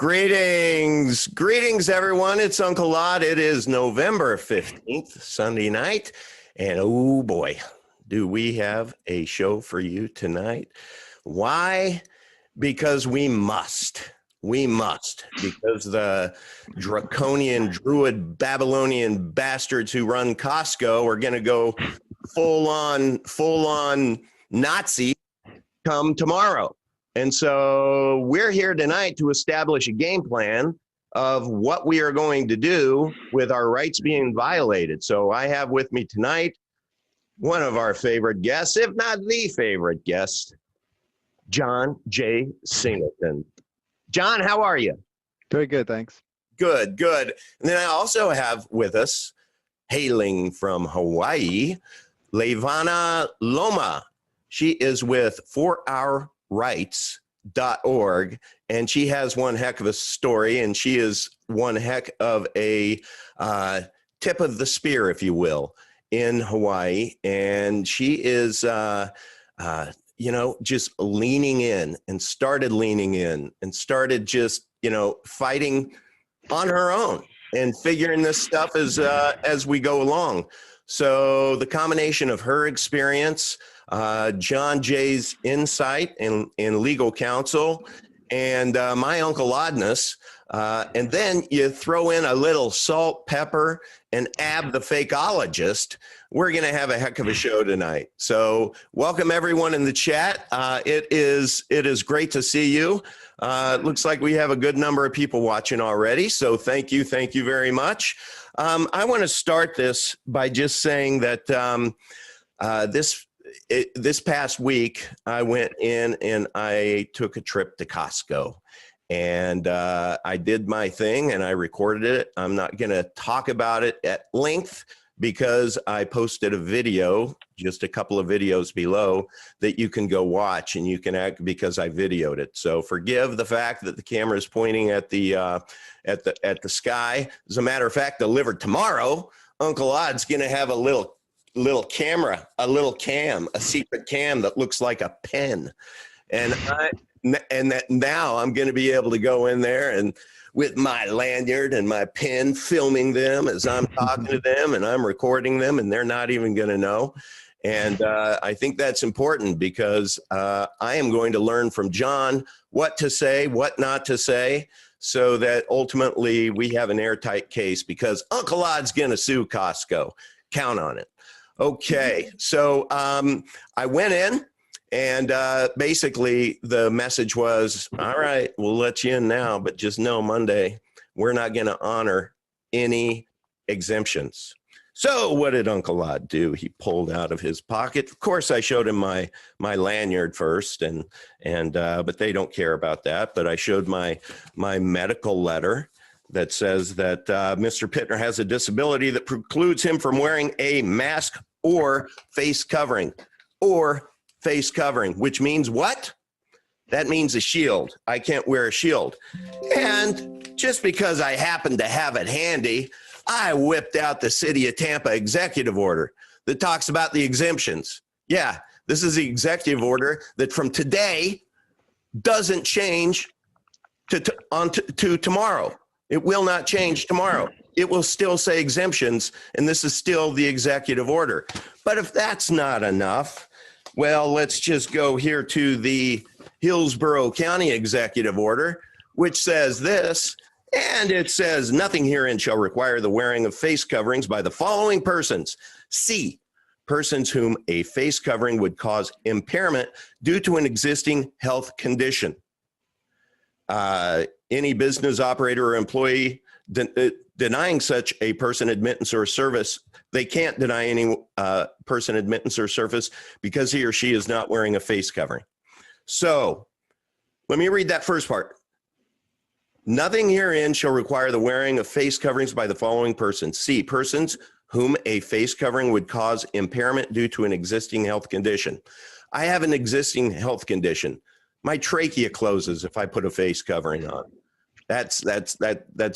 Greetings, everyone. It's Uncle Odd. It is November 15th, Sunday night. And oh boy, do we have a show for you tonight. Why? Because we must. We must. Because the draconian, druid, Babylonian bastards who run Costco are going to go full on Nazi come tomorrow. And so we're here tonight to establish a game plan of what we are going to do with our rights being violated. So I have with me tonight one of our favorite guests, if not the favorite guest, John J. Singleton. John, how are you? Very good, thanks. Good. And then I also have with us, hailing from Hawaii, Levana Loma. She is with 4OurRights.org, and she has one heck of a story, and she is one heck of a tip of the spear, if you will, in Hawaii. And she is, just leaning in and started just, fighting on her own and figuring this stuff as we go along. So the combination of her experience, John Jay's insight in legal counsel, and my Uncle Oddness, and then you throw in a little salt, pepper, and Ab the fakeologist, we're going to have a heck of a show tonight. So welcome everyone in the chat. It is great to see you. It looks like we have a good number of people watching already. So thank you very much. I want to start this by just saying that this past week, I went in and I took a trip to Costco, and I did my thing and I recorded it. I'm not going to talk about it at length because I posted a video, just a couple of videos below, that you can go watch, and you can act because I videoed it. So forgive the fact that the camera is pointing at the sky. As a matter of fact, delivered tomorrow, Uncle Odd's going to have a little camera, a secret cam that looks like a pen. And now I'm going to be able to go in there and with my lanyard and my pen, filming them as I'm talking to them, and I'm recording them, and they're not even going to know. And I think that's important because I am going to learn from John what to say, what not to say, so that ultimately we have an airtight case, because Uncle Odd's going to sue Costco. Count on it. Okay, so I went in, and basically the message was, all right, we'll let you in now, but just know Monday, we're not going to honor any exemptions. So what did Uncle Odd do? He pulled out of his pocket. Of course, I showed him my lanyard first, and but they don't care about that. But I showed my medical letter that says that Mr. Pittner has a disability that precludes him from wearing a mask or face covering, which means what? That means a shield. I can't wear a shield. And just because I happen to have it handy, I whipped out the City of Tampa executive order that talks about the exemptions. Yeah, this is the executive order that from today doesn't change to tomorrow. It will not change tomorrow. It will still say exemptions, and this is still the executive order. But if that's not enough, well, let's just go here to the Hillsborough County executive order, which says this, and it says, nothing herein shall require the wearing of face coverings by the following persons. C, persons whom a face covering would cause impairment due to an existing health condition. Any business operator or employee denying such a person admittance or service, they can't deny any person admittance or service because he or she is not wearing a face covering. So let me read that first part. Nothing herein shall require the wearing of face coverings by the following persons. C, persons whom a face covering would cause impairment due to an existing health condition. I have an existing health condition. My trachea closes if I put a face covering on. That's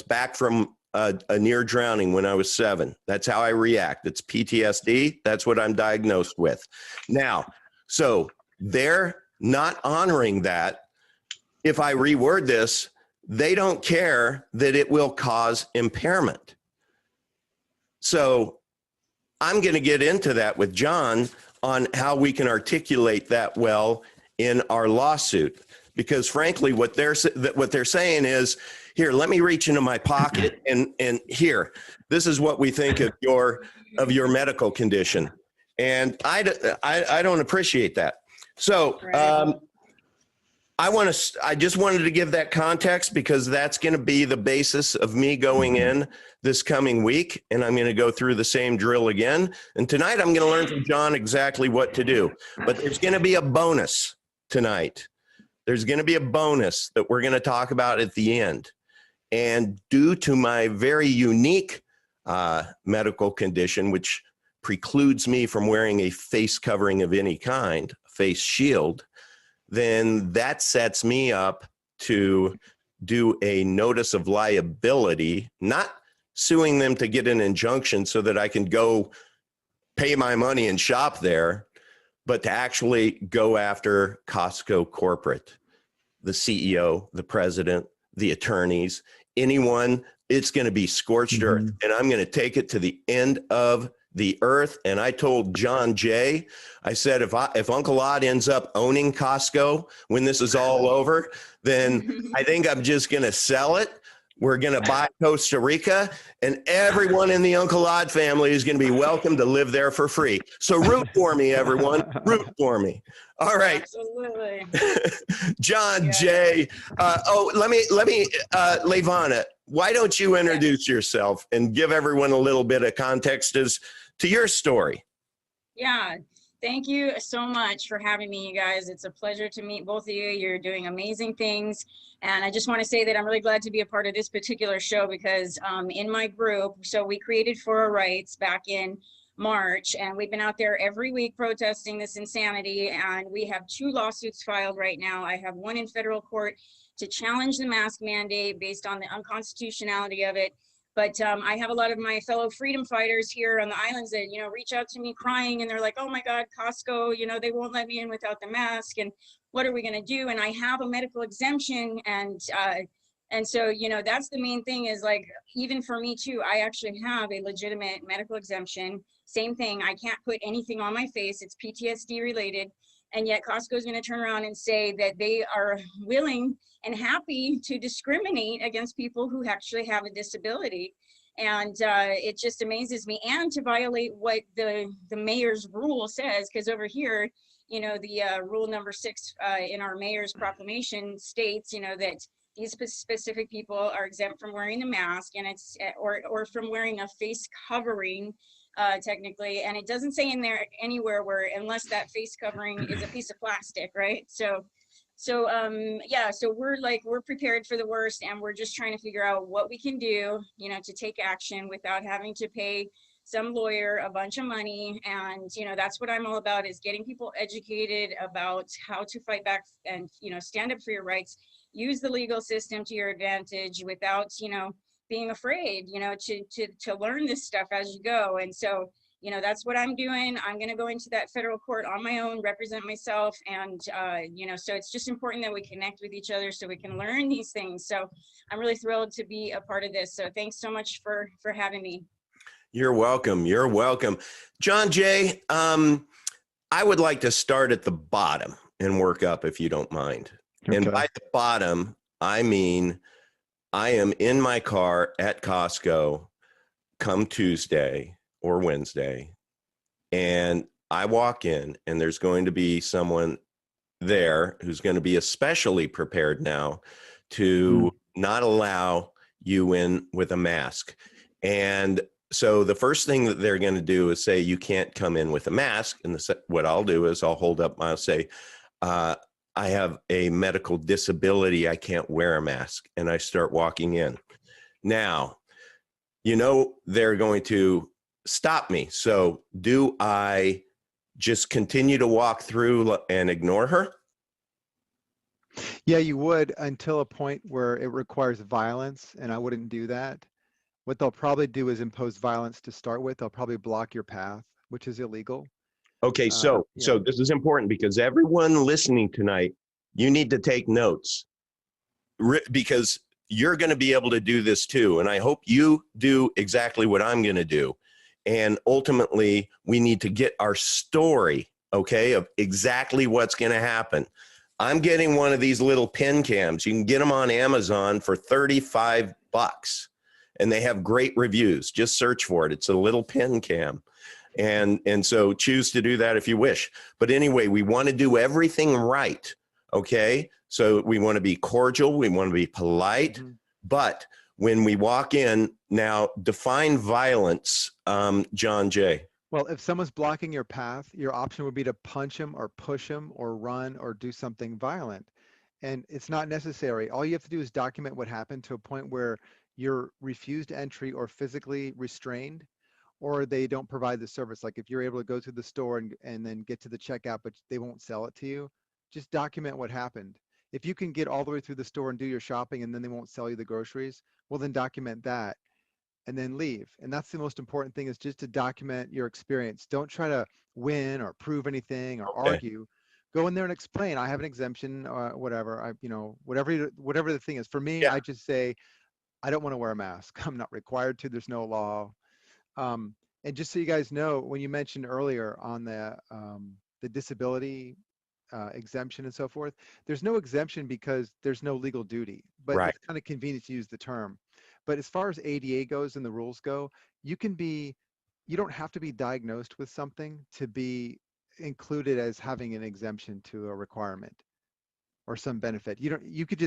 back from a near drowning when I was 7. That's how I react. It's PTSD. That's what I'm diagnosed with. Now, so they're not honoring that. If I reword this, they don't care that it will cause impairment. So I'm going to get into that with John on how we can articulate that well in our lawsuit, because frankly, what they're saying is, here, let me reach into my pocket and here, this is what we think of your medical condition. And I don't appreciate that. So I just wanted to give that context, because that's going to be the basis of me going in this coming week. And I'm going to go through the same drill again. And tonight I'm going to learn from John exactly what to do. But there's going to be a bonus tonight. There's going to be a bonus that we're going to talk about at the end. And due to my very unique medical condition, which precludes me from wearing a face covering of any kind, face shield, then that sets me up to do a notice of liability, not suing them to get an injunction so that I can go pay my money and shop there, but to actually go after Costco corporate, the CEO, the president, the attorneys, anyone. It's going to be scorched earth, and I'm going to take it to the end of the earth. And I told John Jay, I said, if Uncle Odd ends up owning Costco when this is all over, then I think I'm just going to sell it. We're going to buy Costa Rica, and everyone in the Uncle Odd family is going to be welcome to live there for free. So root for me, everyone. Root for me. All right. Absolutely. John Jay. Let me, Levana, why don't you introduce yourself and give everyone a little bit of context as to your story? Yeah. Thank you so much for having me, you guys. It's a pleasure to meet both of you. You're doing amazing things. And I just want to say that I'm really glad to be a part of this particular show, because in my group, so we created For Our Rights back in March, and we've been out there every week protesting this insanity. And we have 2 lawsuits filed right now. I have one in federal court to challenge the mask mandate based on the unconstitutionality of it. But I have a lot of my fellow freedom fighters here on the islands that, you know, reach out to me crying, and they're like, oh my God, Costco, you know, they won't let me in without the mask, and what are we going to do? And I have a medical exemption. And so, you know, that's the main thing, is like, even for me too, I actually have a legitimate medical exemption. Same thing. I can't put anything on my face. It's PTSD related. And yet Costco is going to turn around and say that they are willing and happy to discriminate against people who actually have a disability. And it just amazes me, and to violate what the mayor's rule says, because over here, you know, the rule number 6 in our mayor's proclamation states, you know, that these specific people are exempt from wearing the mask, and it's or from wearing a face covering, technically. And it doesn't say in there anywhere where, unless that face covering is a piece of plastic, right? So yeah, so we're prepared for the worst, and we're just trying to figure out what we can do, you know, to take action without having to pay some lawyer a bunch of money. And, you know, that's what I'm all about, is getting people educated about how to fight back and, you know, stand up for your rights, use the legal system to your advantage without, you know, being afraid, you know, to learn this stuff as you go. And so, you know, that's what I'm doing. I'm going to go into that federal court on my own, represent myself. And, you know, so it's just important that we connect with each other so we can learn these things. So I'm really thrilled to be a part of this. So thanks so much for having me. You're welcome. You're welcome. John Jay, I would like to start at the bottom and work up, if you don't mind. Okay. And by the bottom, I mean, I am in my car at Costco come Tuesday or Wednesday, and I walk in, and there's going to be someone there who's going to be especially prepared now to not allow you in with a mask. And so the first thing that they're going to do is say, you can't come in with a mask. And what I'll do is I'll hold up, I'll say, I have a medical disability. I can't wear a mask. And I start walking in. Now, you know, they're going to stop me. So do I just continue to walk through and ignore her? Yeah, you would, until a point where it requires violence, and I wouldn't do that. What they'll probably do is impose violence to start with. They'll probably block your path, which is illegal. Okay, so this is important, because everyone listening tonight, you need to take notes, because you're going to be able to do this too. And I hope you do exactly what I'm going to do. And ultimately, we need to get our story, okay, of exactly what's going to happen. I'm getting one of these little pen cams. You can get them on Amazon for $35, and they have great reviews. Just search for it. It's a little pen cam. And so choose to do that if you wish. But anyway, we want to do everything right, okay? So we want to be cordial. We want to be polite. But when we walk in, now define violence, John Jay. Well, if someone's blocking your path, your option would be to punch them or push them or run or do something violent. And it's not necessary. All you have to do is document what happened to a point where you're refused entry or physically restrained, or they don't provide the service. Like if you're able to go to the store and then get to the checkout, but they won't sell it to you, just document what happened. If you can get all the way through the store and do your shopping and then they won't sell you the groceries, well, then document that and then leave. And that's the most important thing, is just to document your experience. Don't try to win or prove anything or argue. Go in there and explain, I have an exemption, whatever, whatever the thing is. For me, I just say, I don't want to wear a mask. I'm not required to, there's no law. And just so you guys know, when you mentioned earlier on the disability exemption and so forth, there's no exemption because there's no legal duty, but it's kind of convenient to use the term. But as far as ADA goes and the rules go, you don't have to be diagnosed with something to be included as having an exemption to a requirement or some benefit. You could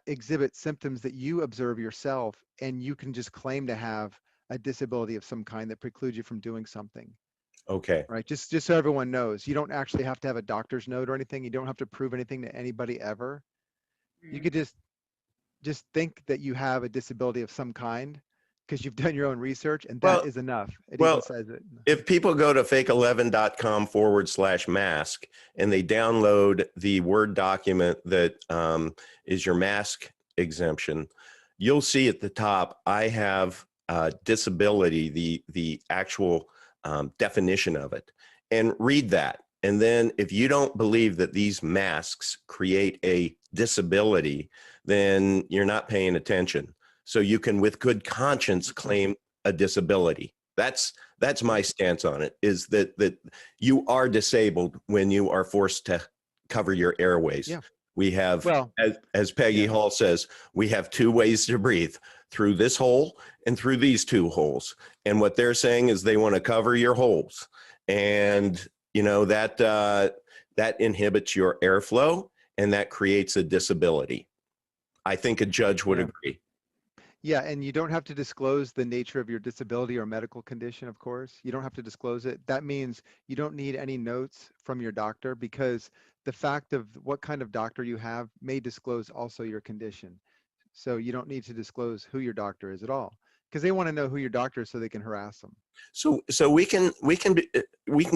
exhibit symptoms that you observe yourself, and you can just claim to have a disability of some kind that precludes you from doing something. Okay. Right. Just so everyone knows, you don't actually have to have a doctor's note or anything. You don't have to prove anything to anybody ever. You could just think that you have a disability of some kind because you've done your own research, and that is enough. It even says it. If people go to fake11.com/mask and they download the Word document that is your mask exemption, you'll see at the top, I have disability, the actual definition of it, and read that. And then if you don't believe that these masks create a disability, then you're not paying attention. So you can, with good conscience, claim a disability. That's my stance on it, is that you are disabled when you are forced to cover your airways. Yeah. We have, as Peggy Hall says, we have two ways to breathe, through this hole and through these two holes. And what they're saying is they want to cover your holes. And, you know, that inhibits your airflow, and that creates a disability. I think a judge would agree. Yeah, and you don't have to disclose the nature of your disability or medical condition, of course. You don't have to disclose it. That means you don't need any notes from your doctor, because the fact of what kind of doctor you have may disclose also your condition. So you don't need to disclose who your doctor is at all, because they want to know who your doctor is so they can harass them. So we can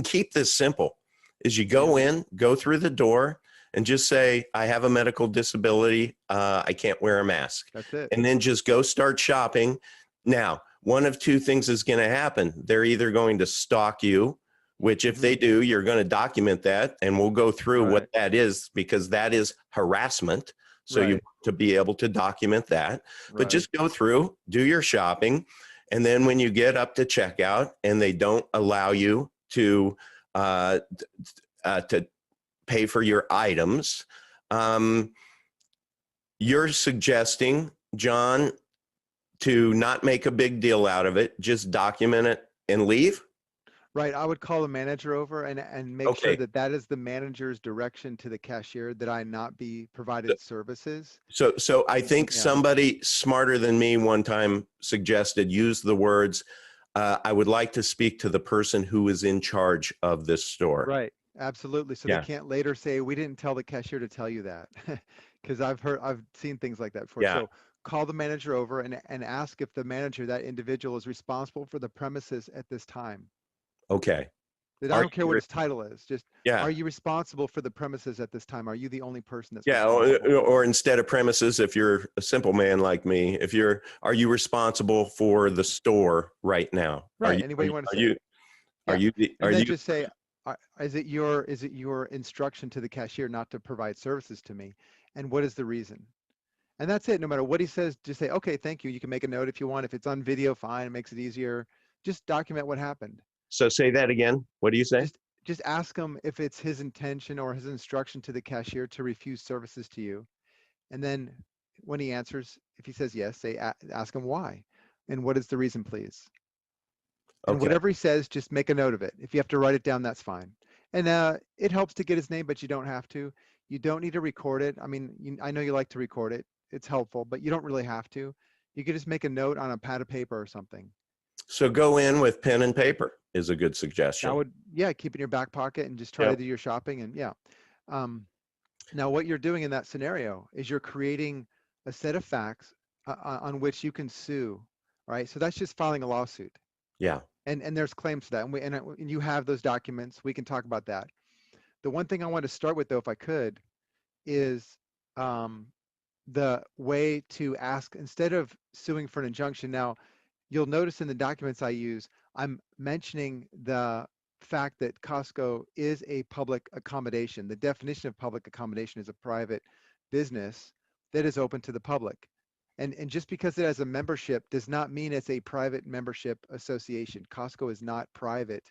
keep this simple. Is you go in, go through the door, and just say, I have a medical disability. I can't wear a mask. That's it. And then just go start shopping. Now, one of two things is going to happen. They're either going to stalk you, which if they do, you're going to document that, and we'll go through what that is, because that is harassment. So you want to be able to document that. But just go through, do your shopping, and then when you get up to checkout and they don't allow you to pay for your items, you're suggesting, John, to not make a big deal out of it, just document it and leave? Right. I would call the manager over and make sure that that is the manager's direction to the cashier, that I not be provided services. So I think somebody smarter than me one time suggested, use the words, I would like to speak to the person who is in charge of this store. Right. Absolutely. So they can't later say, we didn't tell the cashier to tell you that, because I've seen things like that before. So call the manager over and ask if the manager, that individual, is responsible for the premises at this time. Okay. I don't care what his title is. Just, are you responsible for the premises at this time? Are you the only person that's responsible? Or instead of premises, if you're a simple man like me, are you responsible for the store right now? Right. Anybody you want to say? Just say, is it your instruction to the cashier not to provide services to me? And what is the reason? And that's it. No matter what he says, just say, okay, thank you. You can make a note if you want. If it's on video, fine. It makes it easier. Just document what happened. So say that again. What do you say? Just ask him if it's his intention or his instruction to the cashier to refuse services to you. And then when he answers, if he says yes, ask him why. And what is the reason, please? And Okay. whatever he says, just make a note of it. If you have to write it down, that's fine. And it helps to get his name, but you don't have to. You don't need to record it. I mean, I know you like to record it. It's helpful, but you don't really have to. You could just make a note on a pad of paper or something. So go in with pen and paper is a good That suggestion. would, yeah, keep it in your back pocket and just try to do your shopping. And yeah. Now, what you're doing in that scenario is you're creating a set of facts on which you can sue, right? So that's just filing a lawsuit. Yeah. And there's claims to that. And you have those documents. We can talk about that. The one thing I want to start with, though, if I could, is the way to ask, instead of suing for an injunction. Now, you'll notice in the documents I use, I'm mentioning the fact that Costco is a public accommodation. The definition of public accommodation is a private business that is open to the public. And just because it has a membership does not mean it's a private membership association. Costco is not private.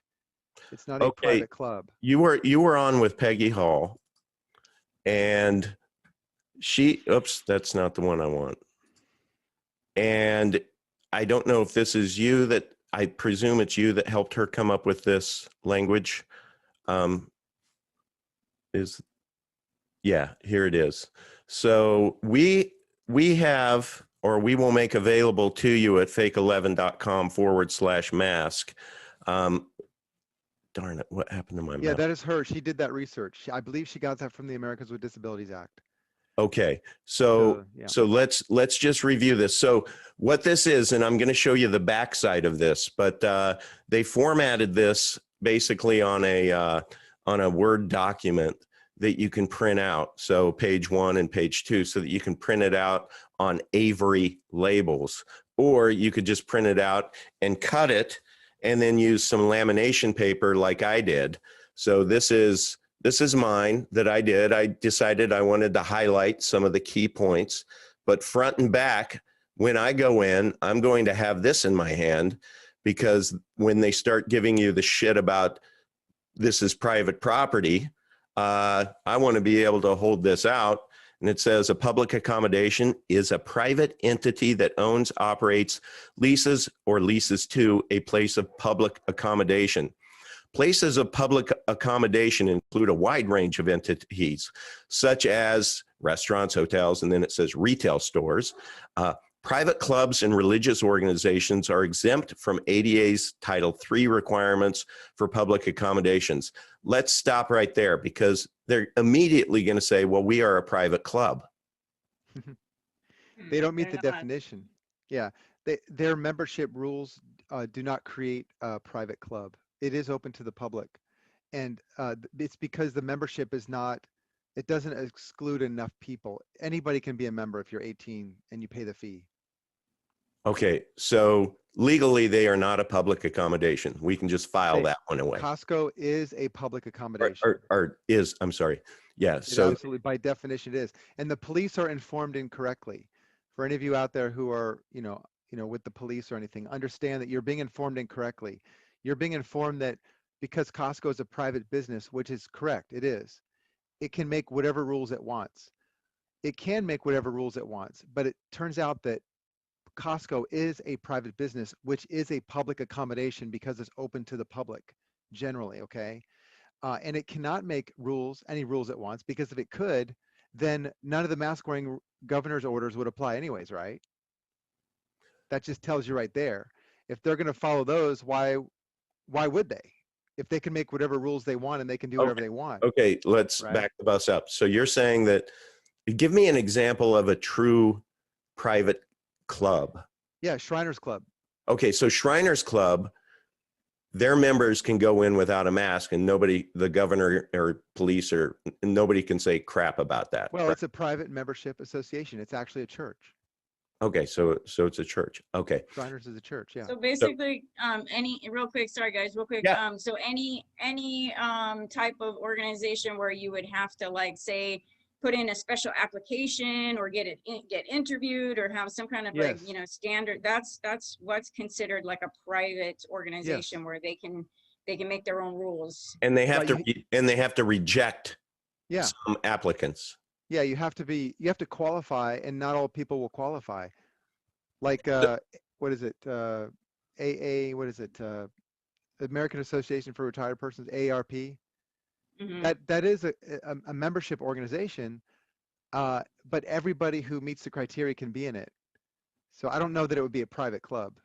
It's not a private club. You were on with Peggy Hall, and oops, that's not the one I want. And I don't know if this is you that, I presume it's you that helped her come up with this language. Yeah, here it is. So we have, or we will make available to you at fake11.com/mask. Darn it, what happened to my mouse? Yeah, that is her. She did that research. I believe she got that from the Americans with Disabilities Act. Okay, so let's just review this. So what this is, and I'm going to show you the backside of this, but they formatted this basically on a Word document that you can print out. So page 1 and page 2, so that you can print it out on Avery labels, or you could just print it out and cut it and then use some lamination paper like I did. So this is mine that I did. I decided I wanted to highlight some of the key points, but front and back, when I go in, I'm going to have this in my hand, because when they start giving you the shit about this is private property, I want to be able to hold this out. And it says a public accommodation is a private entity that owns, operates, leases, or leases to a place of public accommodation. Places of public accommodation include a wide range of entities, such as restaurants, hotels, and then it says retail stores. Private clubs and religious organizations are exempt from ADA's Title III requirements for public accommodations. Let's stop right there, because they're immediately going to say, well, we are a private club. They don't meet the definition. Yeah, their membership rules do not create a private club. It is open to the public. And it's because the membership is not, it doesn't exclude enough people. Anybody can be a member if you're 18 and you pay the fee. Okay, so legally they are not a public accommodation. We can just file that one away. Costco is a public accommodation. I'm sorry. Yeah, so absolutely, by definition it is. And the police are informed incorrectly. For any of you out there who are, with the police or anything, understand that you're being informed incorrectly. You're being informed that because Costco is a private business, which is correct, it is, it can make whatever rules it wants. It can make whatever rules it wants, but it turns out that Costco is a private business, which is a public accommodation because it's open to the public generally, okay? And it cannot make any rules it wants, because if it could, then none of the mask wearing governor's orders would apply anyways, right? That just tells you right there. If they're going to follow those, why would they? If they can make whatever rules they want and they can do whatever they want. Okay, let's back the bus up. So you're saying that, give me an example of a true private club. Yeah, Shriners Club. Okay, so Shriners Club, their members can go in without a mask, and nobody, the governor or police, or nobody can say crap about that. Well, it's a private membership association. It's actually a church. Okay, so it's a church. Okay. Shriners is a church, yeah. So basically, real quick, sorry guys, real quick. Yeah. So any type of organization where you would have to, like, say put in a special application or get interviewed or have some kind of like, Yes. you know, standard. That's what's considered like a private organization Yes. where they can make their own rules. And they have Right. to reject Yeah. some applicants. Yeah. You have to qualify, and not all people will qualify. Like, what is it? AA, what is it? American Association for Retired Persons, AARP. Mhm. That is a membership organization, but everybody who meets the criteria can be in it. So I don't know that it would be a private club.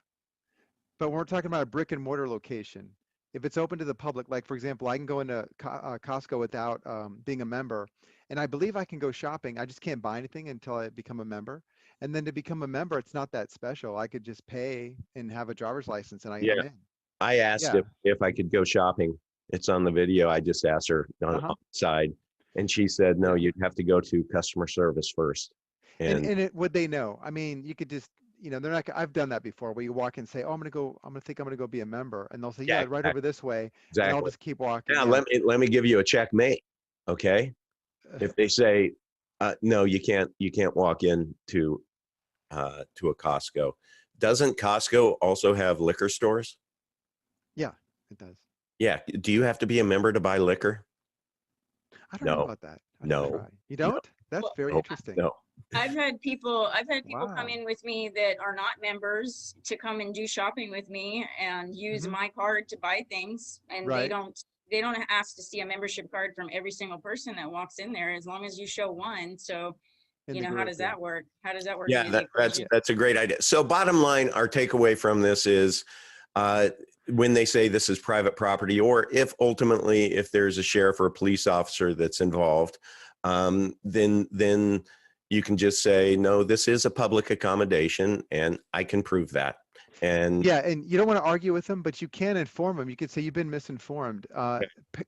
But when we're talking about a brick and mortar location, if it's open to the public, like for example, I can go into Costco without being a member, and I believe I can go shopping. I just can't buy anything until I become a member. And then to become a member, it's not that special. I could just pay and have a driver's license, and Yeah. I'm in. I asked Yeah. if I could go shopping. It's on the video. I just asked her on the side, and she said, no, Yeah. you'd have to go to customer service first. And And would they know? I mean, you could just, they're not. I've done that before, where you walk in and say, "Oh, I'm gonna go be a member," and they'll say, yeah, "Yeah, right over this way," and I'll exactly. just keep walking. Now Yeah. let me give you a checkmate. Okay. If they say, no, you can't walk in to a Costco. Doesn't Costco also have liquor stores? Yeah, it does. Yeah. Do you have to be a member to buy liquor? I don't know No, about that. I should no, try. You no, don't? That's Well, very no, interesting. no. I've had people come Wow. in with me that are not members to come and do shopping with me and use Mhm. my card to buy things, and Right. they don't ask to see a membership card from every single person that walks in there, as long as you show one. So, In you the know, how group, does yeah. that work? How does that work Yeah, into the equation? that's a great idea. So bottom line, our takeaway from this is when they say this is private property, or if ultimately if there's a sheriff or a police officer that's involved, then you can just say, no, this is a public accommodation, and I can prove that. And Yeah, and you don't want to argue with them, but you can inform them. You can say you've been misinformed.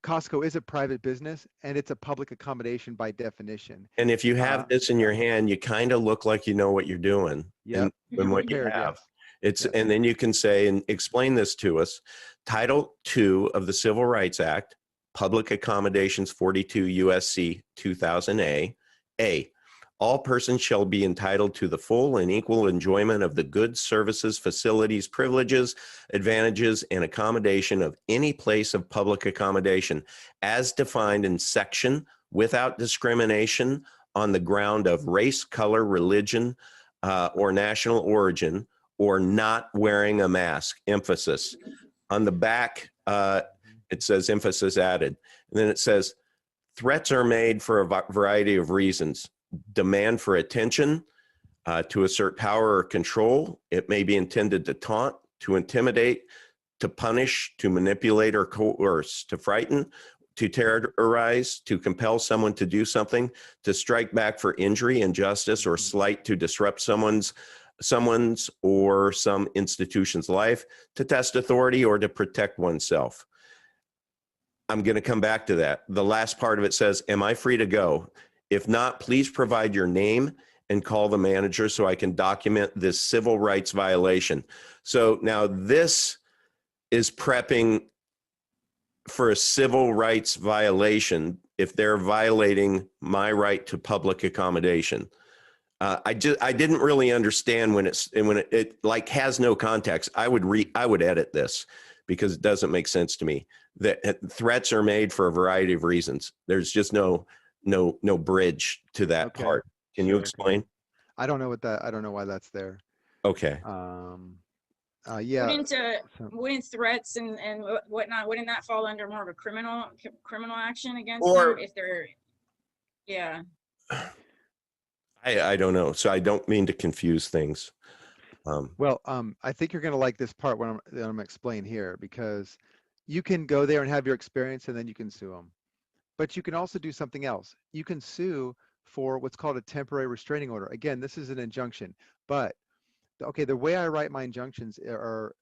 Costco is a private business, and it's a public accommodation by definition. and if you have this in Yeah. your hand, you kind of look like you know what you're doing, Yep. and what you Prepared, have. yes. It's Yes. and then you can say and explain this to us. Title 2 of the Civil Rights Act, Public Accommodations 42 USC 2000A. A. All persons shall be entitled to the full and equal enjoyment of the goods, services, facilities, privileges, advantages, and accommodation of any place of public accommodation as defined in section without discrimination on the ground of race, color, religion, or national origin, or not wearing a mask. Emphasis. On the back, it says emphasis added. And then it says, threats are made for a variety of reasons. Demand for attention, to assert power or control. It may be intended to taunt, to intimidate, to punish, to manipulate or coerce, to frighten, to terrorize, to compel someone to do something, to strike back for injury, injustice, or slight to disrupt someone's or some institution's life, to test authority, or to protect oneself. I'm going to come back to that. The last part of it says, am I free to go? If not, please provide your name and call the manager so I can document this civil rights violation. So now this is prepping for a civil rights violation if they're violating my right to public accommodation. I didn't really understand when it like has no context. I would edit this because it doesn't make sense to me. That threats are made for a variety of reasons. There's just no bridge to that Okay. part. Can you explain? I don't know why that's there. Okay. Yeah. Wouldn't threats and whatnot, wouldn't that fall under more of a criminal action against Or them if they're, yeah. I don't know. So I don't mean to confuse things. Well, I think you're going to like this part that I'm going to explain here, because you can go there and have your experience and then you can sue them. But you can also do something else. You can sue for what's called a temporary restraining order. Again, this is an injunction, but okay, the way I write my injunctions are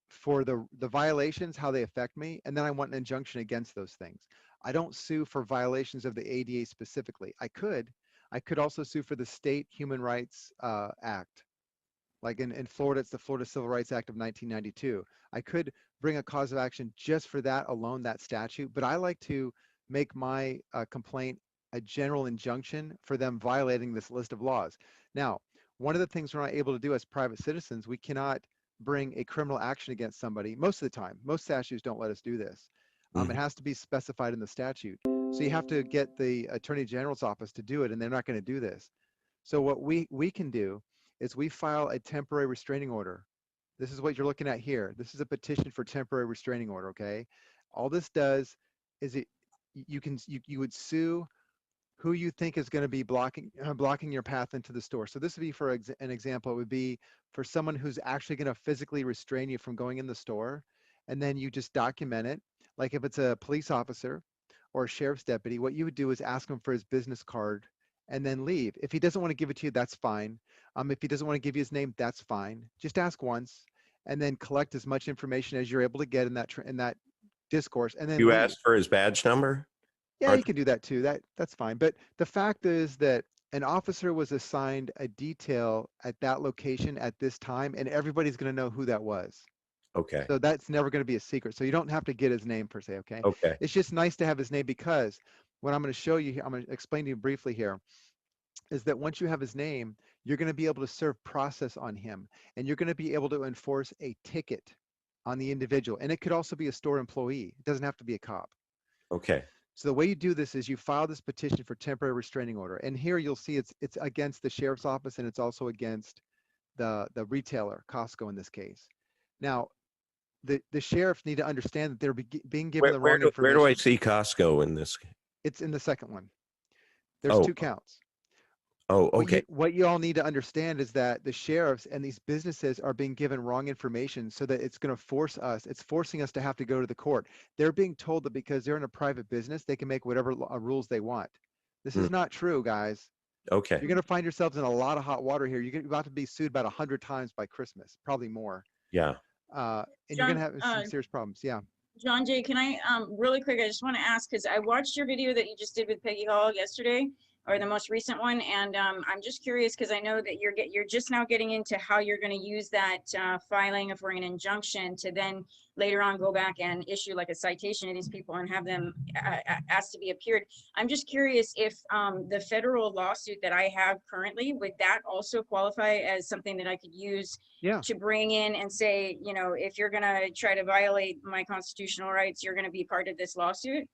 for the violations, how they affect me, and then I want an injunction against those things. I don't sue for violations of the ADA specifically. I could also sue for the state Human Rights Act. Like in Florida, it's the Florida Civil Rights Act of 1992. I could bring a cause of action just for that alone, that statute, but I like to make my complaint a general injunction for them violating this list of laws. Now, one of the things we're not able to do as private citizens, we cannot bring a criminal action against somebody most of the time. Most statutes don't let us do this. It has to be specified in the statute. So you have to get the Attorney General's office to do it, and they're not going to do this. So what we can do is we file a temporary restraining order. This is what you're looking at here. This is a petition for temporary restraining order, okay? All this does is you would sue who you think is going to be blocking your path into the store. So this would be for an example, it would be for someone who's actually going to physically restrain you from going in the store, and then you just document it. Like if it's a police officer or a sheriff's deputy, what you would do is ask him for his business card and then leave. If he doesn't want to give it to you, that's fine. If he doesn't want to give you his name, that's fine. Just ask once and then collect as much information as you're able to get in that discourse, and then You leave. asked for his badge number? Yeah, you can do that too. That's fine. But the fact is that an officer was assigned a detail at that location at this time, and everybody's going to know who that was. Okay. So that's never going to be a secret. So you don't have to get his name per se, okay? Okay. It's just nice to have his name, because what I'm going to show you here, I'm going to explain to you briefly here, is that once you have his name, you're going to be able to serve process on him, and you're going to be able to enforce a ticket on the individual. And it could also be a store employee. It doesn't have to be a cop. Okay. So the way you do this is you file this petition for temporary restraining order. And here you'll see it's against the sheriff's office, and it's also against the retailer, Costco in this case. Now, the sheriffs need to understand that they're being given the wrong information. Where do I see Costco in this? It's in the second one. There's 2 counts. Oh, okay. What you all need to understand is that the sheriffs and these businesses are being given wrong information, so that it's going to it's forcing us to have to go to the court. They're being told that because they're in a private business, they can make whatever rules they want. This is not true, guys. Okay. You're going to find yourselves in a lot of hot water here. You're about to be sued about 100 times by Christmas, probably more. Yeah. And John, you're going to have some serious problems. Yeah. John Jay, can I really quick, I just want to ask, because I watched your video that you just did with Peggy Hall yesterday, or the most recent one, and I'm just curious because I know that you're just now getting into how you're going to use that filing for an injunction to then later on go back and issue like a citation to these people and have them asked to be appeared. I'm just curious if the federal lawsuit that I have currently, would that also qualify as something that I could use to bring in and say, you know, if you're going to try to violate my constitutional rights, you're going to be part of this lawsuit?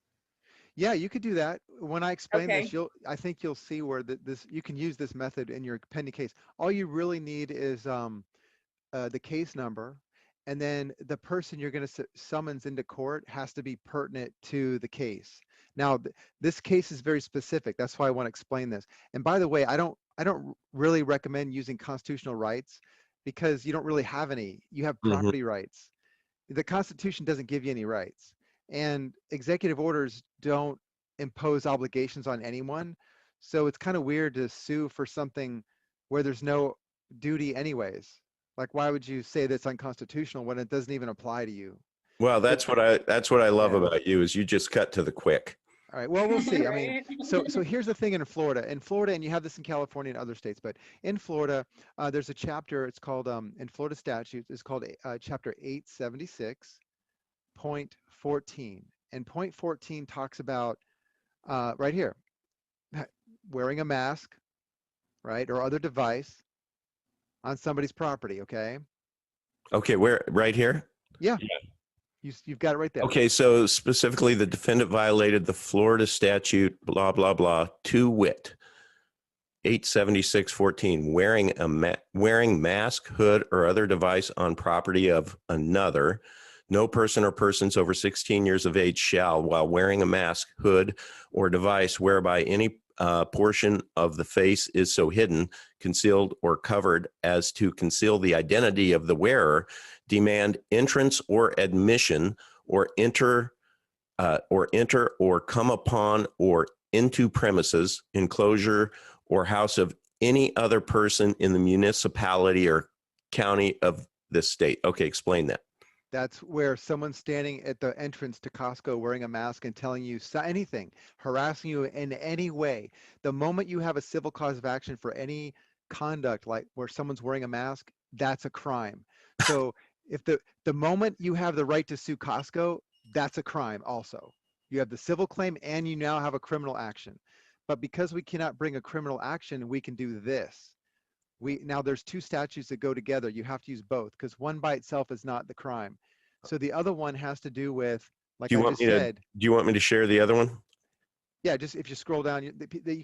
Yeah, you could do that. When I explain this, I think you'll see where you can use this method in your pending case. All you really need is the case number, and then the person you're going to summons into court has to be pertinent to the case. Now, this case is very specific. That's why I want to explain this. And by the way, I don't really recommend using constitutional rights, because you don't really have any. You have property rights. The Constitution doesn't give you any rights. And executive orders don't impose obligations on anyone. So it's kind of weird to sue for something where there's no duty anyways. Like, why would you say that's unconstitutional when it doesn't even apply to you? Well, that's what I love about you, is you just cut to the quick. All right. Well, we'll see. I mean, so here's the thing in Florida, and you have this in California and other states, but in Florida, there's a chapter. It's called in Florida statutes. It's called Chapter 876.14, and point 14 talks about right here, wearing a mask, right, or other device on somebody's property. Okay. Okay. Where? Right here? Yeah. You've got it right there. Okay, so specifically, the defendant violated the Florida statute, blah, blah, blah, to wit, 876.14, wearing mask, hood, or other device on property of another. No person or persons over 16 years of age shall, while wearing a mask, hood, or device whereby any portion of the face is so hidden, concealed, or covered as to conceal the identity of the wearer, demand entrance or admission, or enter or come upon or into premises, enclosure, or house of any other person in the municipality or county of this state. Okay, explain that. That's where someone's standing at the entrance to Costco wearing a mask and telling you anything, harassing you in any way. The moment you have a civil cause of action for any conduct, like where someone's wearing a mask, that's a crime. So if the moment you have the right to sue Costco, that's a crime also. You have the civil claim and you now have a criminal action. But because we cannot bring a criminal action, we can do this. Now there's two statutes that go together. You have to use both because one by itself is not the crime. So the other one has to do with, like I just said. Do you want me to share the other one? Yeah, just if you scroll down,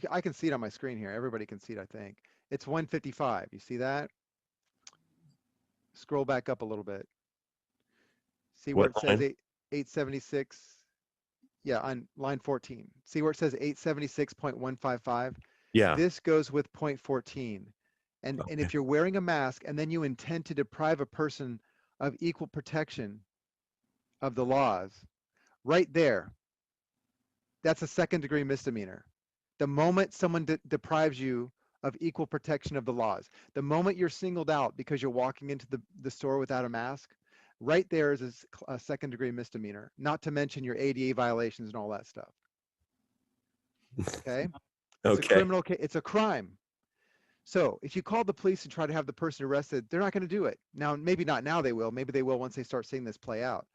I can see it on my screen here. Everybody can see it, I think. It's 155. You see that? Scroll back up a little bit. See where What it says line? 876? Yeah, on line 14. See where it says 876.155? Yeah. This goes with point 14. And Okay. if you're wearing a mask and then you intend to deprive a person of equal protection of the laws, right there, that's a second-degree misdemeanor. The moment someone deprives you of equal protection of the laws, the moment you're singled out because you're walking into the store without a mask, right there is a second-degree misdemeanor, not to mention your ADA violations and all that stuff. Okay? It's a criminal case. It's a crime. So if you call the police and try to have the person arrested, they're not going to do it. Now, maybe not now they will. Maybe they will once they start seeing this play out.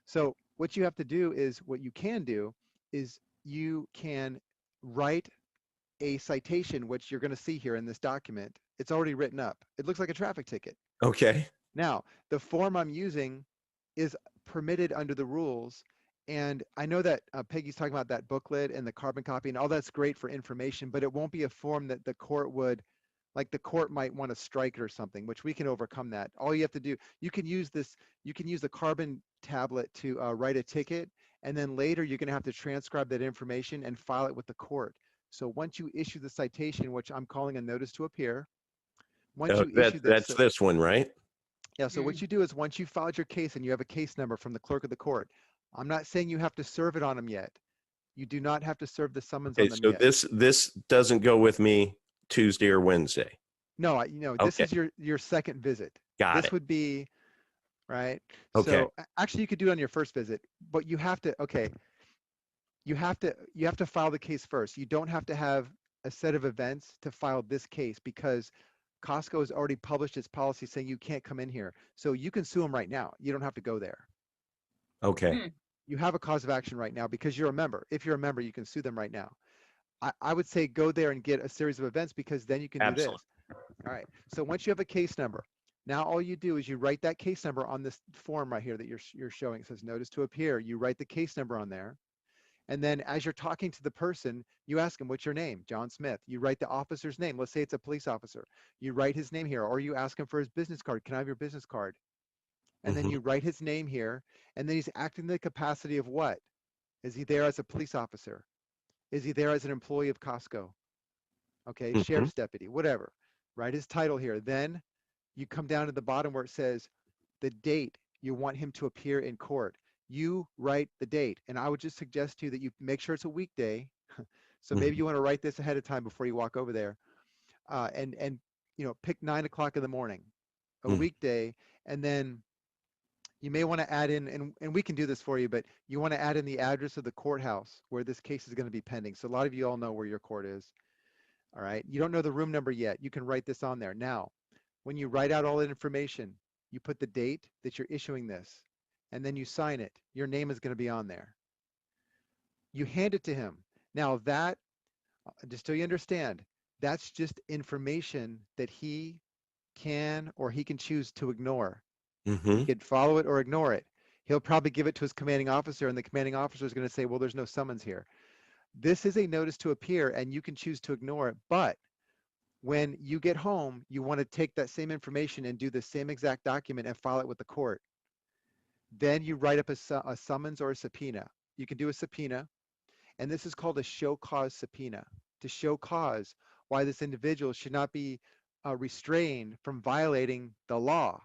So what you have to do is, what you can do is you can write a citation, which you're going to see here in this document. It's already written up. It looks like a traffic ticket. Okay. Now, the form I'm using is permitted under the rules. And I know that Peggy's talking about that booklet and the carbon copy, and all that's great for information, but it won't be a form that the court would, like the court might want to strike it or something, which we can overcome that. All you have to do, you can use the carbon tablet to write a ticket, and then later you're going to have to transcribe that information and file it with the court. So once you issue the citation, which I'm calling a notice to appear, once you issue this, That's this one, right? yeah, so what you do is once you filed your case and you have a case number from the clerk of the court, I'm not saying you have to serve it on them yet. You do not have to serve the summons on them So yet. this doesn't go with me Tuesday or Wednesday. No, this Okay. is your second visit. Got This it. would be, right? Okay. So actually you could do it on your first visit, but you have to, okay, you have to file the case first. You don't have to have a set of events to file this case because Costco has already published its policy saying you can't come in here. So you can sue them right now. You don't have to go there. Okay. You have a cause of action right now because you're a member. If you're a member, you can sue them right now. I would say go there and get a series of events because then you can do this. All right. So once you have a case number, now all you do is you write that case number on this form right here that you're showing. It says notice to appear. You write the case number on there. And then as you're talking to the person, you ask them, what's your name? John Smith. You write the officer's name. Let's say it's a police officer. You write his name here, or you ask him for his business card. Can I have your business card? And then you write his name here. And then he's acting in the capacity of what? Is he there as a police officer? Is he there as an employee of Costco? Okay, sheriff's deputy, whatever. Write his title here. Then you come down to the bottom where it says the date you want him to appear in court. You write the date. And I would just suggest to you that you make sure it's a weekday. So maybe you want to write this ahead of time before you walk over there. And pick 9 o'clock in the morning, a weekday. And then you may want to add in, and we can do this for you, but you want to add in the address of the courthouse where this case is going to be pending. So a lot of you all know where your court is. All right. You don't know the room number yet. You can write this on there. Now, when you write out all that information, you put the date that you're issuing this, and then you sign it. Your name is going to be on there. You hand it to him. Now that, just so you understand, that's just information that he can or he can choose to ignore. He could follow it or ignore it. He'll probably give it to his commanding officer, and the commanding officer is going to say, well, there's no summons here. This is a notice to appear, and you can choose to ignore it. But when you get home, you want to take that same information and do the same exact document and file it with the court. Then you write up a summons or a subpoena. You can do a subpoena, and this is called a show cause subpoena, to show cause why this individual should not be restrained from violating the law.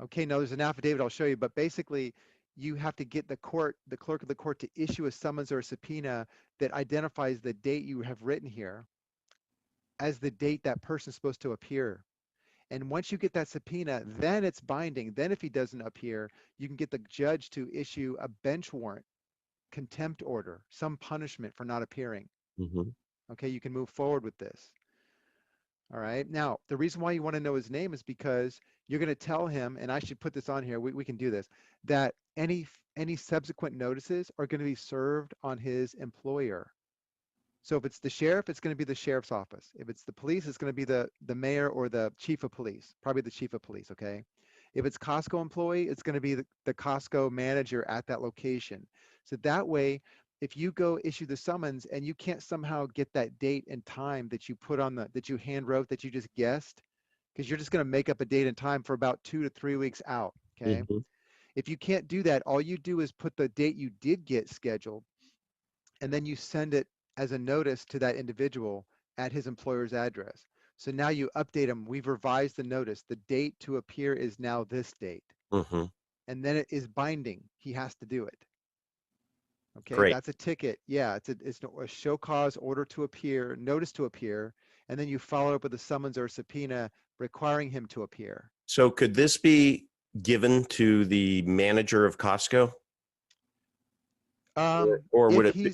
Okay, now there's an affidavit I'll show you, but basically you have to get the clerk of the court to issue a summons or a subpoena that identifies the date you have written here as the date that person's supposed to appear. And once you get that subpoena, then it's binding. Then if he doesn't appear, you can get the judge to issue a bench warrant, contempt order, some punishment for not appearing. Okay, you can move forward with this. All right. Now, the reason why you want to know his name is because you're going to tell him, and I should put this on here, we can do this, that any subsequent notices are going to be served on his employer. So if it's the sheriff, it's going to be the sheriff's office. If it's the police, it's going to be the mayor or the chief of police, probably the chief of police, okay? If it's Costco employee, it's going to be the Costco manager at that location. So that way, if you go issue the summons and you can't somehow get that date and time that you put on that you hand wrote, that you just guessed, because you're just going to make up a date and time for about 2 to 3 weeks out, okay? Mhm. If you can't do that, all you do is put the date you did get scheduled, and then you send it as a notice to that individual at his employer's address. So now you update him. We've revised the notice. The date to appear is now this date. Mhm. And then it is binding. He has to do it. Okay, Great. that's a ticket. Yeah, it's a show cause, order to appear, notice to appear, and then you follow up with a summons or a subpoena requiring him to appear. So could this be given to the manager of Costco, or would If it be,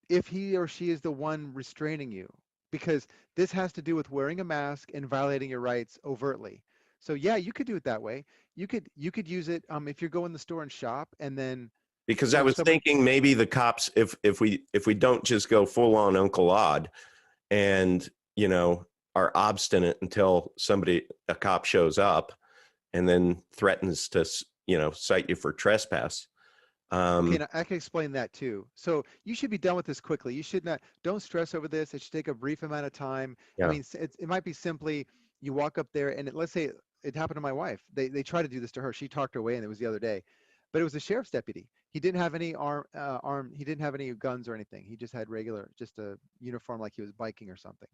if he or she is the one restraining you, because this has to do with wearing a mask and violating your rights overtly. So yeah, you could do it that way. You could use it if you go in the store and shop, and then because I was someone. thinking maybe the cops, if we don't just go full on Uncle Odd and, are obstinate until a cop shows up and then threatens to, cite you for trespass. Okay, Um, now I can explain that too. So you should be done with this quickly. You should not, don't stress over this. It should take a brief amount of time. I yeah. mean, it might be simply you walk up there and let's say it happened to my wife. They tried to do this to her. She talked her way, and it was the other day. But it was a sheriff's deputy. He didn't have any he didn't have any guns or anything. He just had regular, just a uniform like he was biking or something.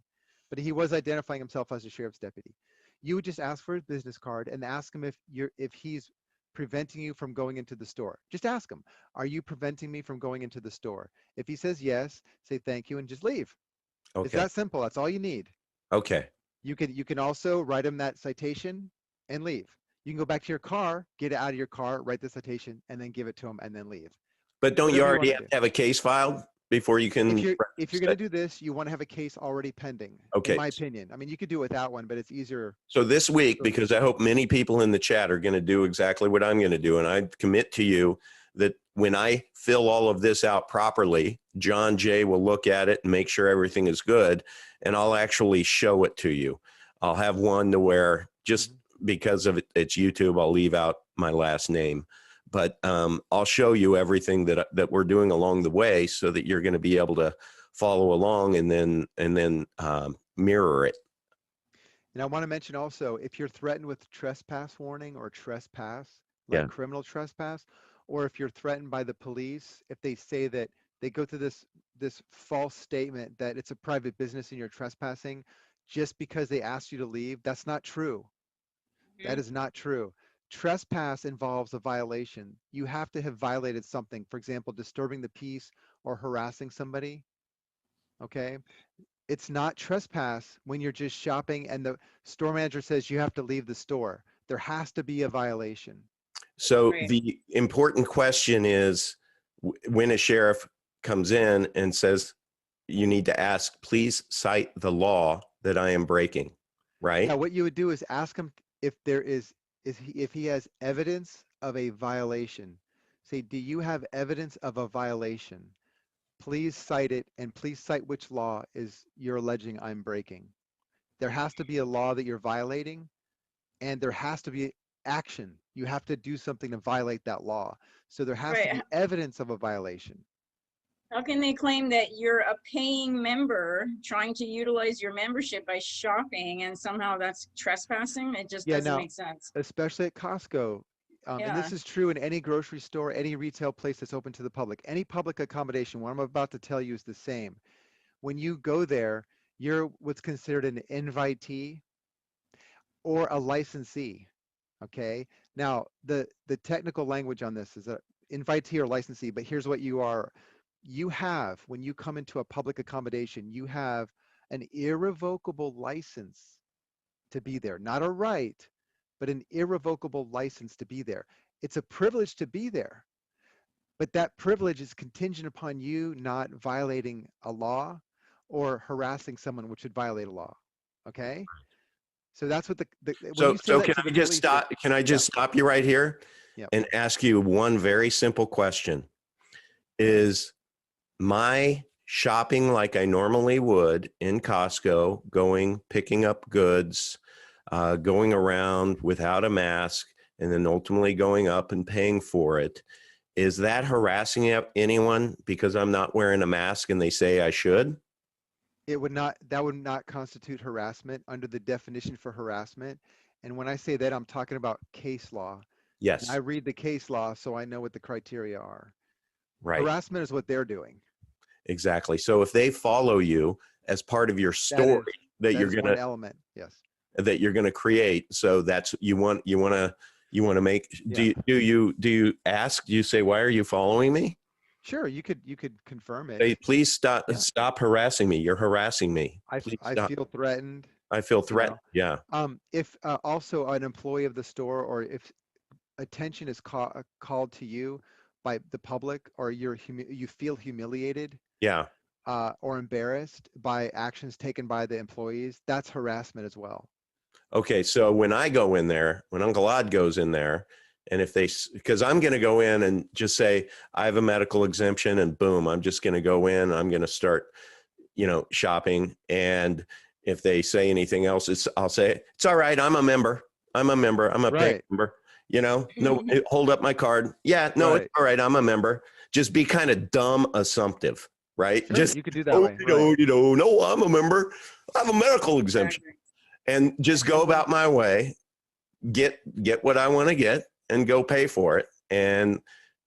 But he was identifying himself as a sheriff's deputy. You would just ask for his business card and ask him if he's preventing you from going into the store. Just ask him, are you preventing me from going into the store? If he says yes, say thank you and just leave. It's Okay. that simple. That's all you need. Okay. You can also write him that citation and leave. You can go back to your car, get it out of your car, write the citation, and then give it to him and then leave. But don't you Whatever you already want to have do. to have a case filed before you If can? you're going to do this, you want to have a case already pending, in Okay. my opinion. I mean, you could do it without one, but it's easier. So this week, So, because I hope many people in the chat are going to do exactly what I'm going to do, and I commit to you that when I fill all of this out properly, John Jay will look at it and make sure everything is good, and I'll actually show it to you. I'll have one to where just mhm. because of it's YouTube, I'll leave out my last name, but I'll show you everything that we're doing along the way, so that you're going to be able to follow along and then mirror it. And I want to mention also, if you're threatened with trespass warning or trespass, like Yeah. criminal trespass, or if you're threatened by the police, if they say that they go through this false statement that it's a private business and you're trespassing just because they asked you to leave, that's not true. That Mhm. is not true. Trespass involves a violation. You have to have violated something. For example, disturbing the peace or harassing somebody. Okay. It's not trespass when you're just shopping and the store manager says you have to leave the store. There has to be a violation. So Right. the important question is when a sheriff comes in and says, you need to ask, please cite the law that I am breaking, Yeah, right? what you would do is ask him if there is he, if he has evidence of a violation. Say, do you have evidence of a violation? Please cite it, and please cite which law is you're alleging I'm breaking. There has to be a law that you're violating, and there has to be action. You have to do something to violate that law. So there has to Right. be evidence of a violation. How can they claim that you're a paying member trying to utilize your membership by shopping and somehow that's trespassing? It just Yeah, doesn't now, make sense. especially at Costco, and Yeah. this is true in any grocery store, any retail place that's open to the public, any public accommodation. What I'm about to tell you is the same. When you go there, you're what's considered an invitee or a licensee. Okay. Now, the technical language on this is a invitee or licensee, but here's what you are. You have, when you come into a public accommodation, you have an irrevocable license to be there, not a right, but an irrevocable license to be there. It's a privilege to be there, but that privilege is contingent upon you not violating a law or harassing someone, which would violate a law. Okay? So that's what when So, you say that can to I the just police, stop? Can I just stop you right here Yep. and ask you one very simple question? Is my shopping like I normally would in Costco, picking up goods, going around without a mask, and then ultimately going up and paying for it? Is that harassing anyone because I'm not wearing a mask and they say I should? that would not constitute harassment under the definition for harassment. And when I say that, I'm talking about case law. And I Yes, read the case law, so I know what the criteria are. right. Harassment is what they're doing. Exactly. So if they follow you as part of your That story is that that you're is gonna one element. Yes. create, so that's you want to make. Yeah. Do you ask? Do you say, why are you following me? Sure. You could confirm it. Say, please Yeah. stop harassing me. You're harassing me. Please I stop. feel threatened. I feel You know. threatened. Yeah. If also an employee of the store, or if attention is called to you by the public, or you feel humiliated Yeah. or embarrassed by actions taken by the employees, that's harassment as well. Okay. So when I go in there, when Uncle Odd goes in there, and if because I'm going to go in and just say, I have a medical exemption, and boom, I'm just going to go in, I'm going to start, shopping. And if they say anything else, I'll say, it's all right. I'm a member. I'm a member. I'm a paying Right. member. No, hold up my card. Yeah, no, it's Right. all right. I'm a member. Just be kind of dumb assumptive, right? Sure. Just, You could do that way. Right. no, I'm a member. I have a medical exemption, Exactly. and just go about my way, get what I want to get, and go pay for it. And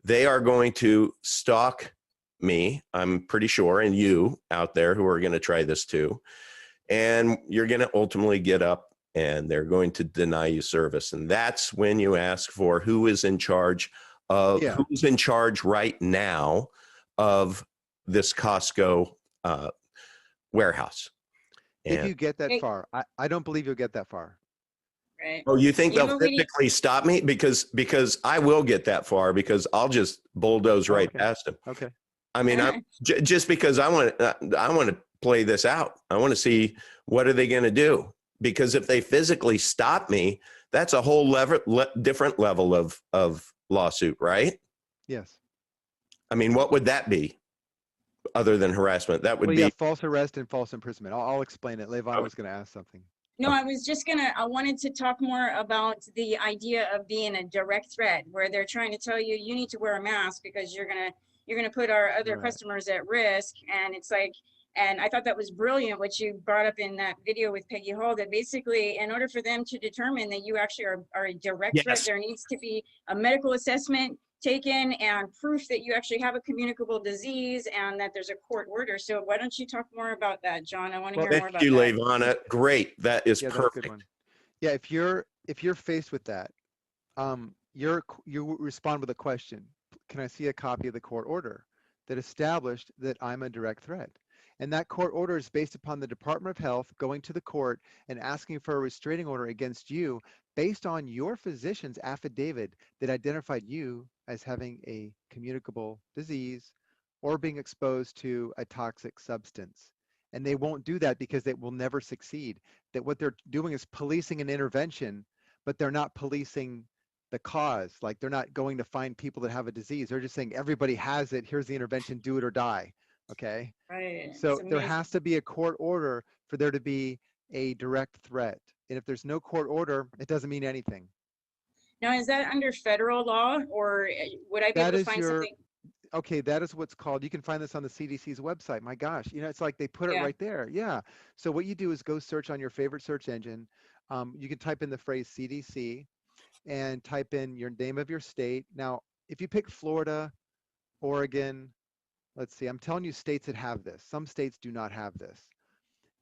they are going to stalk me, I'm pretty sure, and you out there who are going to try this too. And you're going to ultimately get up and they're going to deny you service. And that's when you ask for who's in charge right now of this Costco warehouse. If And you get that Hey, far, I don't believe you'll get that far. right. oh, you think You know they'll what we need? physically stop me? Because I will get that far, because I'll just bulldoze Oh, right okay. past them. Okay. I mean, just because I want to play this out. I want to see, what are they going to do? Because if they physically stop me, that's a whole different level of lawsuit, right? Yes. I mean, what would that be other than harassment? That would Well, yeah, be false arrest and false imprisonment. I'll explain it. Levana okay. was going to ask something. No, I wanted to talk more about the idea of being a direct threat, where they're trying to tell you, you need to wear a mask because you're gonna put our other Right. customers at risk. And it's like, and I thought that was brilliant what you brought up in that video with Peggy Hall, that basically in order for them to determine that you actually are a direct threat, Yes. there needs to be a medical assessment taken and proof that you actually have a communicable disease and that there's a court order. So why don't you talk more about that, John? I want to Well, hear Thank more about you, that. Levana. Great. That is yeah, that's a good perfect. one. Yeah, if you're faced with that, you respond with a question. Can I see a copy of the court order that established that I'm a direct threat? And that court order is based upon the Department of Health going to the court and asking for a restraining order against you based on your physician's affidavit that identified you as having a communicable disease or being exposed to a toxic substance. And they won't do that because they will never succeed. That what they're doing is policing an intervention, but they're not policing the cause. Like, they're not going to find people that have a disease. They're just saying everybody has it. Here's the intervention. Do it or die. Okay. Right. So there has to be a court order for there to be a direct threat. And if there's no court order, it doesn't mean anything. Now, is that under federal law, or would I be able That to is find something? okay, that is what's called, you can find this on the CDC's website. My gosh, it's like they put it Yeah. right there. Yeah. So what you do is go search on your favorite search engine. You can type in the phrase CDC and type in your name of your state. Now, if you pick Florida, Oregon, let's see, I'm telling you states that have this. Some states do not have this.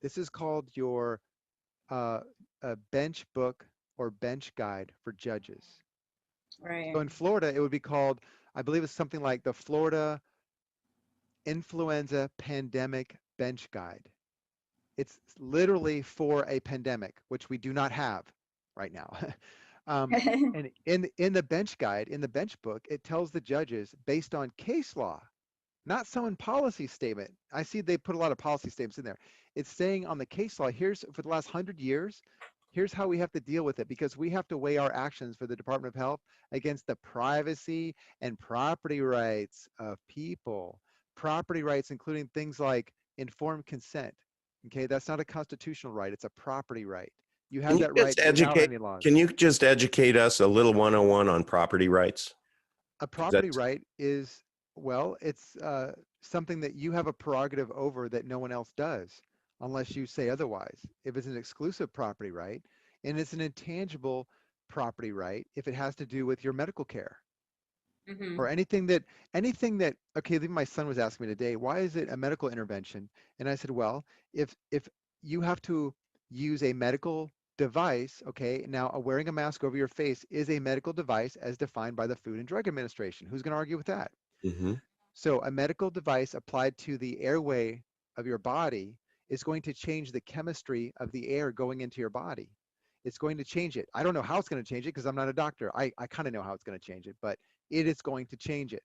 This is called your a bench book or bench guide for judges. Right. So in Florida, it would be called, I believe it's something like the Florida Influenza Pandemic Bench Guide. It's literally for a pandemic, which we do not have right now. And in the bench guide, in the bench book, it tells the judges based on case law, not someone policy statement. I see they put a lot of policy statements in there. It's saying on the case law, here's for the last 100 years, Here's how we have to deal with it, because we have to weigh our actions for the Department of Health against the privacy and property rights of people. Property rights, including things like informed consent. Okay, that's not a constitutional right, it's a property right. You have that right without any laws. Can you just educate us a little 101 on property rights? A property right is, well, it's something that you have a prerogative over that no one else does, unless you say otherwise. If it's an exclusive property right, and it's an intangible property right, if it has to do with your medical care. Or anything that, okay, even my son was asking me today, why is it a medical intervention? And I said, well, if you have to use a medical device, okay, now wearing a mask over your face is a medical device as defined by the Food and Drug Administration. Who's going to argue with that? So a medical device applied to the airway of your body is going to change the chemistry of the air going into your body. It's going to change it. I don't know how it's going to change it because I'm not a doctor. I kind of know how it's going to change it, but it is going to change it.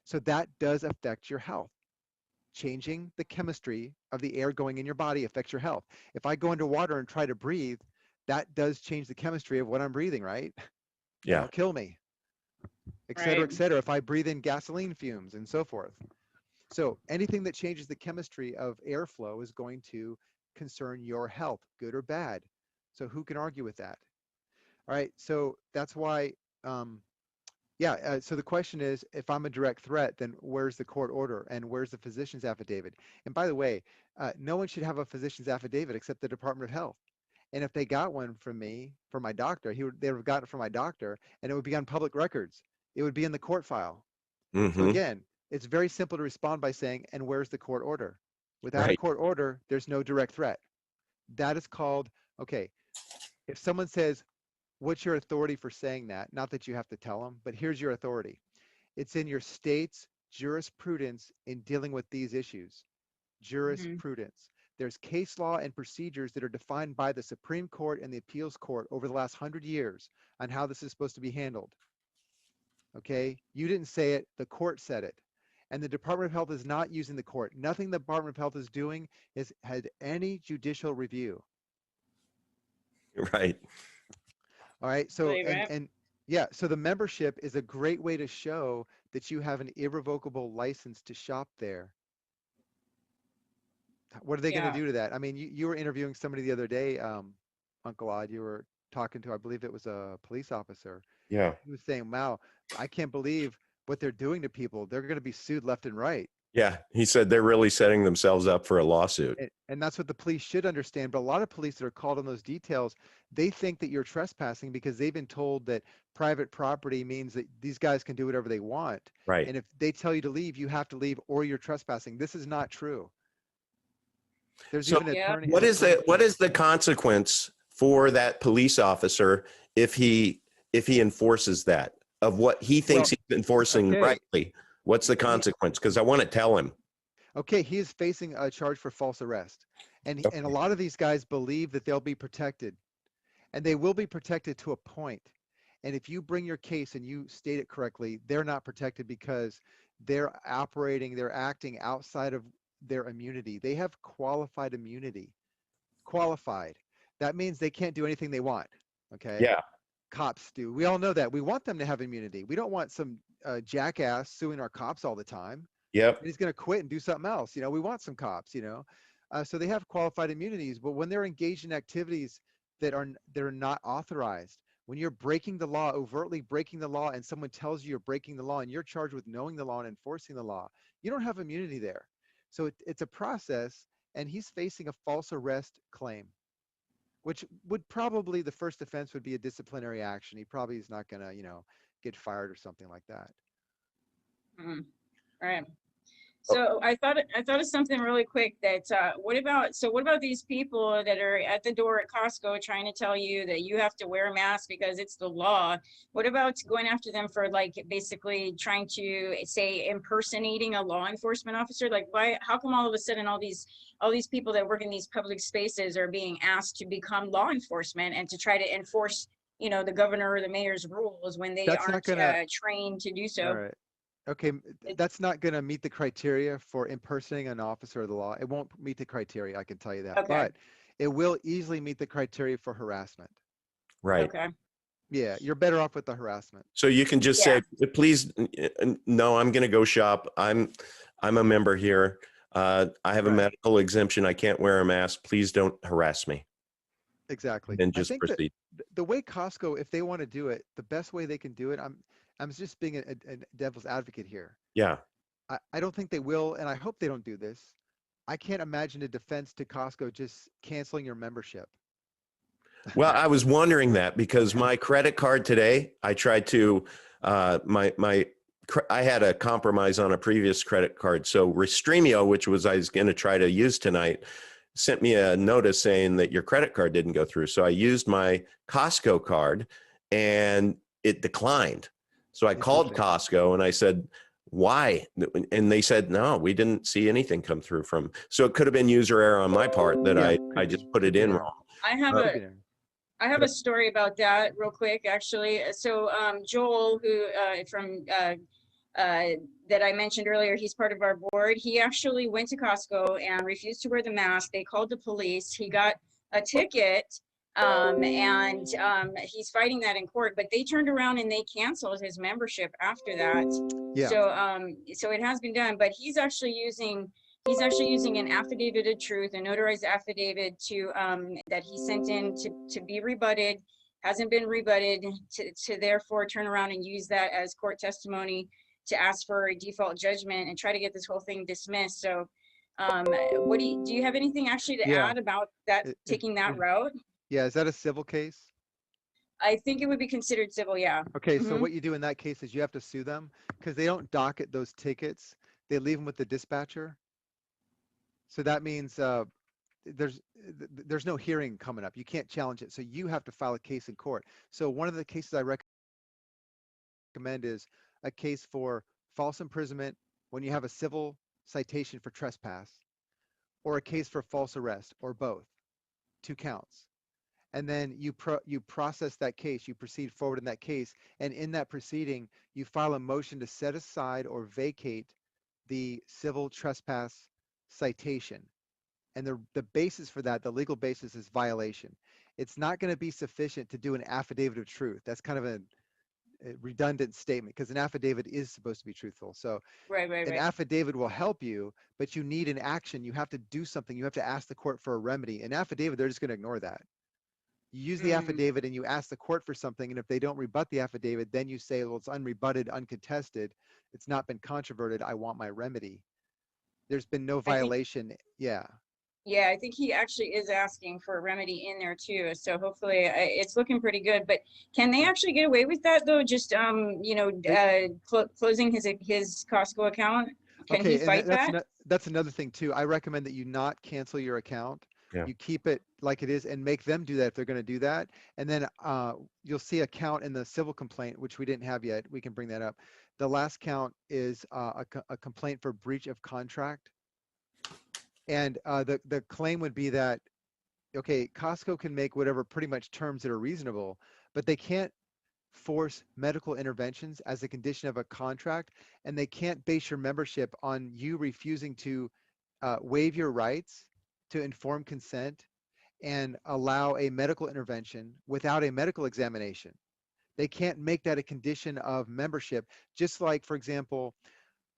So that does affect your health. Changing the chemistry of the air going in your body affects your health. If I go underwater and try to breathe, that does change the chemistry of what I'm breathing, right? Yeah. It'll kill me, et cetera, et cetera, if I breathe in gasoline fumes and so forth. So anything that changes the chemistry of airflow is going to concern your health, good or bad. So who can argue with that? All right, so that's why, so the question is, if I'm a direct threat, then where's the court order and where's the physician's affidavit? And by the way, no one should have a physician's affidavit except the Department of Health. And if they got one from me, from my doctor, they would have gotten it from my doctor, and it would be on public records. It would be in the court file. So again, it's very simple to respond by saying, and where's the court order? Without a court order, there's no direct threat. That is called, okay, if someone says, what's your authority for saying that? Not that you have to tell them, but here's your authority. It's in your state's jurisprudence in dealing with these issues. Jurisprudence. There's case law and procedures that are defined by the Supreme Court and the Appeals Court over the last 100 years on how this is supposed to be handled. Okay, you didn't say it, the court said it. And the Department of Health is not using the court. Nothing the Department of Health is doing has had any judicial review. Right. All right, so and yeah, so the membership is a great way to show that you have an irrevocable license to shop there. What are they going to do to that? I mean, you were interviewing somebody the other day, Uncle Odd. You were talking to, I believe it was a police officer. Yeah. He was saying, wow, I can't believe what they're doing to people. They're going to be sued left and right. Yeah. He said they're really setting themselves up for a lawsuit. And that's what the police should understand. But a lot of police that are called on those details, they think that you're trespassing because they've been told that private property means that these guys can do whatever they want. Right. And if they tell you to leave, you have to leave or you're trespassing. This is not true. There's even an attorney. What is the consequence for that police officer if he enforces that of what he thinks he's enforcing rightly? What's the consequence? Because I want to tell him. Okay, he is facing a charge for false arrest. And a lot of these guys believe that they'll be protected. And they will be protected to a point. And if you bring your case and you state it correctly, they're not protected because they're acting outside of their immunity. They have qualified immunity. Qualified. That means they can't do anything they want. Okay? Yeah. Cops do. We all know that. We want them to have immunity. We don't want some jackass suing our cops all the time. Yep. And he's going to quit and do something else. You know, we want some cops, you know. So they have qualified immunities, but when they're engaged in activities that are not authorized, when you're breaking the law, overtly breaking the law, and someone tells you you're breaking the law and you're charged with knowing the law and enforcing the law, you don't have immunity there. So it's a process, and he's facing a false arrest claim, which would probably, the first offense would be a disciplinary action. He probably is not going to, you know, get fired or something like that. All right. So I thought of something really quick that what about these people that are at the door at Costco trying to tell you that you have to wear a mask because it's the law? What about going after them for like basically trying to say impersonating a law enforcement officer? Like how come all of a sudden all these people that work in these public spaces are being asked to become law enforcement and to try to enforce, you know, the governor or the mayor's rules when they aren't trained to do so? All right. Okay, that's not going to meet the criteria for impersonating an officer of the law. It won't meet the criteria, I can tell you that. Okay. But it will easily meet the criteria for harassment. Right. Okay. Yeah, you're better off with the harassment. So you can just say, please, no, I'm going to go shop. I'm a member here. I have a Right. medical exemption. I can't wear a mask. Please don't harass me. Exactly. And I just think that proceed. the way Costco, if they want to do it, the best way they can do it, I'm just being a devil's advocate here. Yeah. I don't think they will, and I hope they don't do this. I can't imagine a defense to Costco just canceling your membership. Well, I was wondering that because my credit card today, I tried to, I had a compromise on a previous credit card. So Restraining, which was I was going to try to use tonight, sent me a notice saying that your credit card didn't go through. So I used my Costco card and it declined. So I called Costco and I said, why? And they said, no, we didn't see anything come through from. So it could have been user error on my part that I just put it in wrong. I have a story about that real quick, actually. So Joel, who that I mentioned earlier, he's part of our board. He actually went to Costco and refused to wear the mask. They called the police. He got a ticket, and he's fighting that in court. But they turned around and they canceled his membership after that. Yeah. So it has been done. But he's actually using an affidavit of truth, a notarized affidavit to that he sent in to be rebutted, hasn't been rebutted, to therefore turn around and use that as court testimony to ask for a default judgment and try to get this whole thing dismissed. So what do you have anything actually to add about that, taking that route? Yeah, is that a civil case? I think it would be considered civil, yeah. Okay, so what you do in that case is you have to sue them because they don't docket those tickets. They leave them with the dispatcher. So that means there's no hearing coming up. You can't challenge it. So you have to file a case in court. So one of the cases I recommend is a case for false imprisonment when you have a civil citation for trespass, or a case for false arrest, or both, 2 counts. And then you process that case, you proceed forward in that case, and in that proceeding, you file a motion to set aside or vacate the civil trespass citation. And the basis for that, the legal basis, is violation. It's not going to be sufficient to do an affidavit of truth. That's kind of a redundant statement because an affidavit is supposed to be truthful. So an affidavit will help you, but you need an action. You have to do something. You have to ask the court for a remedy. An affidavit, they're just going to ignore that. You use the affidavit and you ask the court for something, and if they don't rebut the affidavit, then you say, well, it's unrebutted, uncontested, it's not been controverted, I want my remedy. There's been no violation. Yeah, I think he actually is asking for a remedy in there too. So hopefully it's looking pretty good. But can they actually get away with that though? Just closing his Costco account? Can he fight that? That's another thing too. I recommend that you not cancel your account. You keep it like it is and make them do that if they're going to do that. And then you'll see a count in the civil complaint, which we didn't have yet. We can bring that up. The last count is a complaint for breach of contract. And the claim would be that, okay, Costco can make whatever pretty much terms that are reasonable, but they can't force medical interventions as a condition of a contract, and they can't base your membership on you refusing to waive your rights to informed consent and allow a medical intervention without a medical examination. They can't make that a condition of membership. Just like, for example,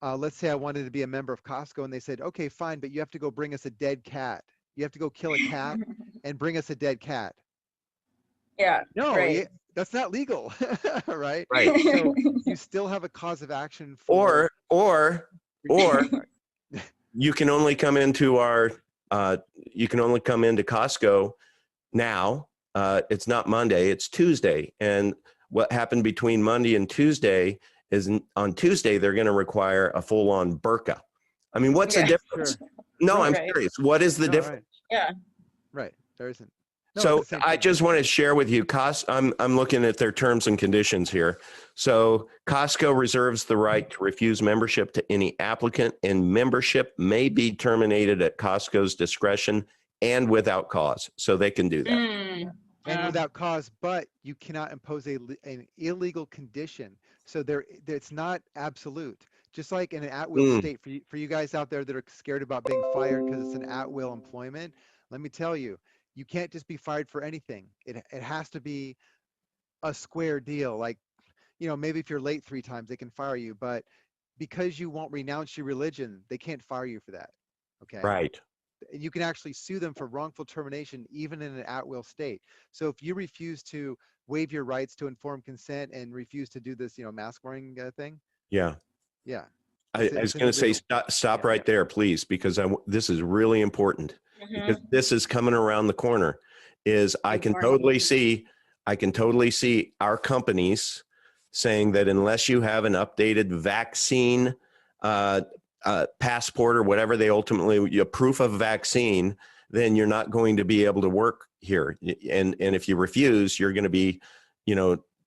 let's say I wanted to be a member of Costco and they said, okay, fine, but you have to go bring us a dead cat. You have to go kill a cat and bring us a dead cat. Yeah. No, that's not legal, right? Right. So you still have a cause of action for. Or you can only come into Costco now. It's not Monday, it's Tuesday. And what happened between Monday and Tuesday is on Tuesday, they're going to require a full-on burqa. I mean, what's the difference? Sure. No, I'm serious. What is the difference? Yeah. Right. There isn't. No, so I just want to share with you, I'm looking at their terms and conditions here. So Costco reserves the right to refuse membership to any applicant, and membership may be terminated at Costco's discretion and without cause. So they can do that. And without cause, but you cannot impose an illegal condition. So it's not absolute. Just like in an at-will state, for you guys out there that are scared about being fired because it's an at-will employment, let me tell you, You can't just be fired for anything. It has to be a square deal. Like, maybe if you're late 3 times, they can fire you, but because you won't renounce your religion, they can't fire you for that. Okay. Right. You can actually sue them for wrongful termination, even in an at-will state. So if you refuse to waive your rights to informed consent and refuse to do this, mask wearing thing, Yeah. yeah, I was it's going to say, illegal. stop Yeah. right there, please, because this is really important, because this is coming around the corner. I can totally see our companies saying that unless you have an updated vaccine passport or whatever they ultimately, a proof of vaccine, then you're not going to be able to work here. And if you refuse, you're going to be,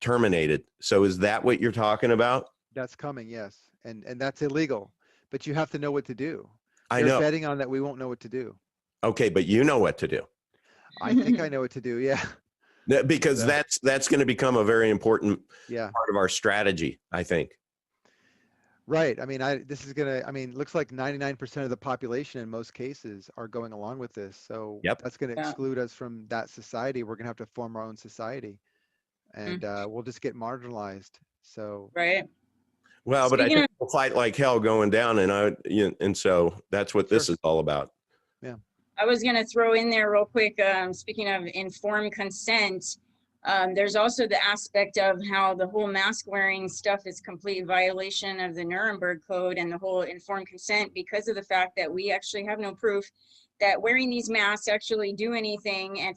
terminated. So is that what you're talking about? That's coming, yes. And that's illegal, but you have to know what to do. I They're know. betting on that we won't know what to do. Okay, but you know what to do. I think I know what to do, yeah. Because that's going to become a very important part of our strategy, I think. Right. I mean, looks like 99% of the population in most cases are going along with this. So that's going to exclude us from that society. We're going to have to form our own society, and we'll just get marginalized. So right. Well, but I think we'll fight like hell going down, and so that's what this is all about. Yeah. I was going to throw in there real quick, speaking of informed consent, there's also the aspect of how the whole mask wearing stuff is complete violation of the Nuremberg Code and the whole informed consent, because of the fact that we actually have no proof that wearing these masks actually do anything.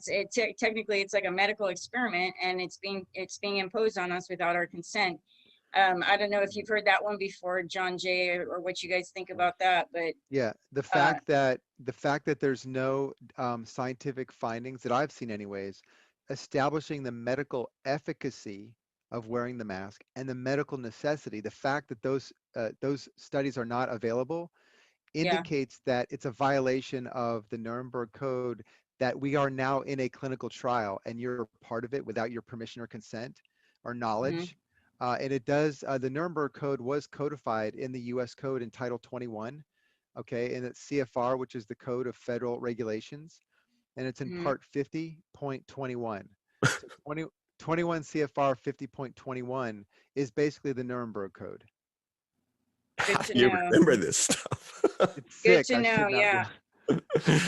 Technically it's like a medical experiment, and it's being imposed on us without our consent. I don't know if you've heard that one before, John Jay, or what you guys think about that, but yeah, the fact that there's no scientific findings that I've seen anyways, establishing the medical efficacy of wearing the mask and the medical necessity, the fact that those studies are not available indicates that it's a violation of the Nuremberg Code, that we are now in a clinical trial and you're part of it without your permission or consent or knowledge. And it does, the Nuremberg Code was codified in the US Code in Title 21, okay, and it's CFR, which is the Code of Federal Regulations, and it's in Part 50.21. So 21 CFR 50.21 is basically the Nuremberg Code. Good to you know. remember this stuff. It's Good sick. to know, yeah.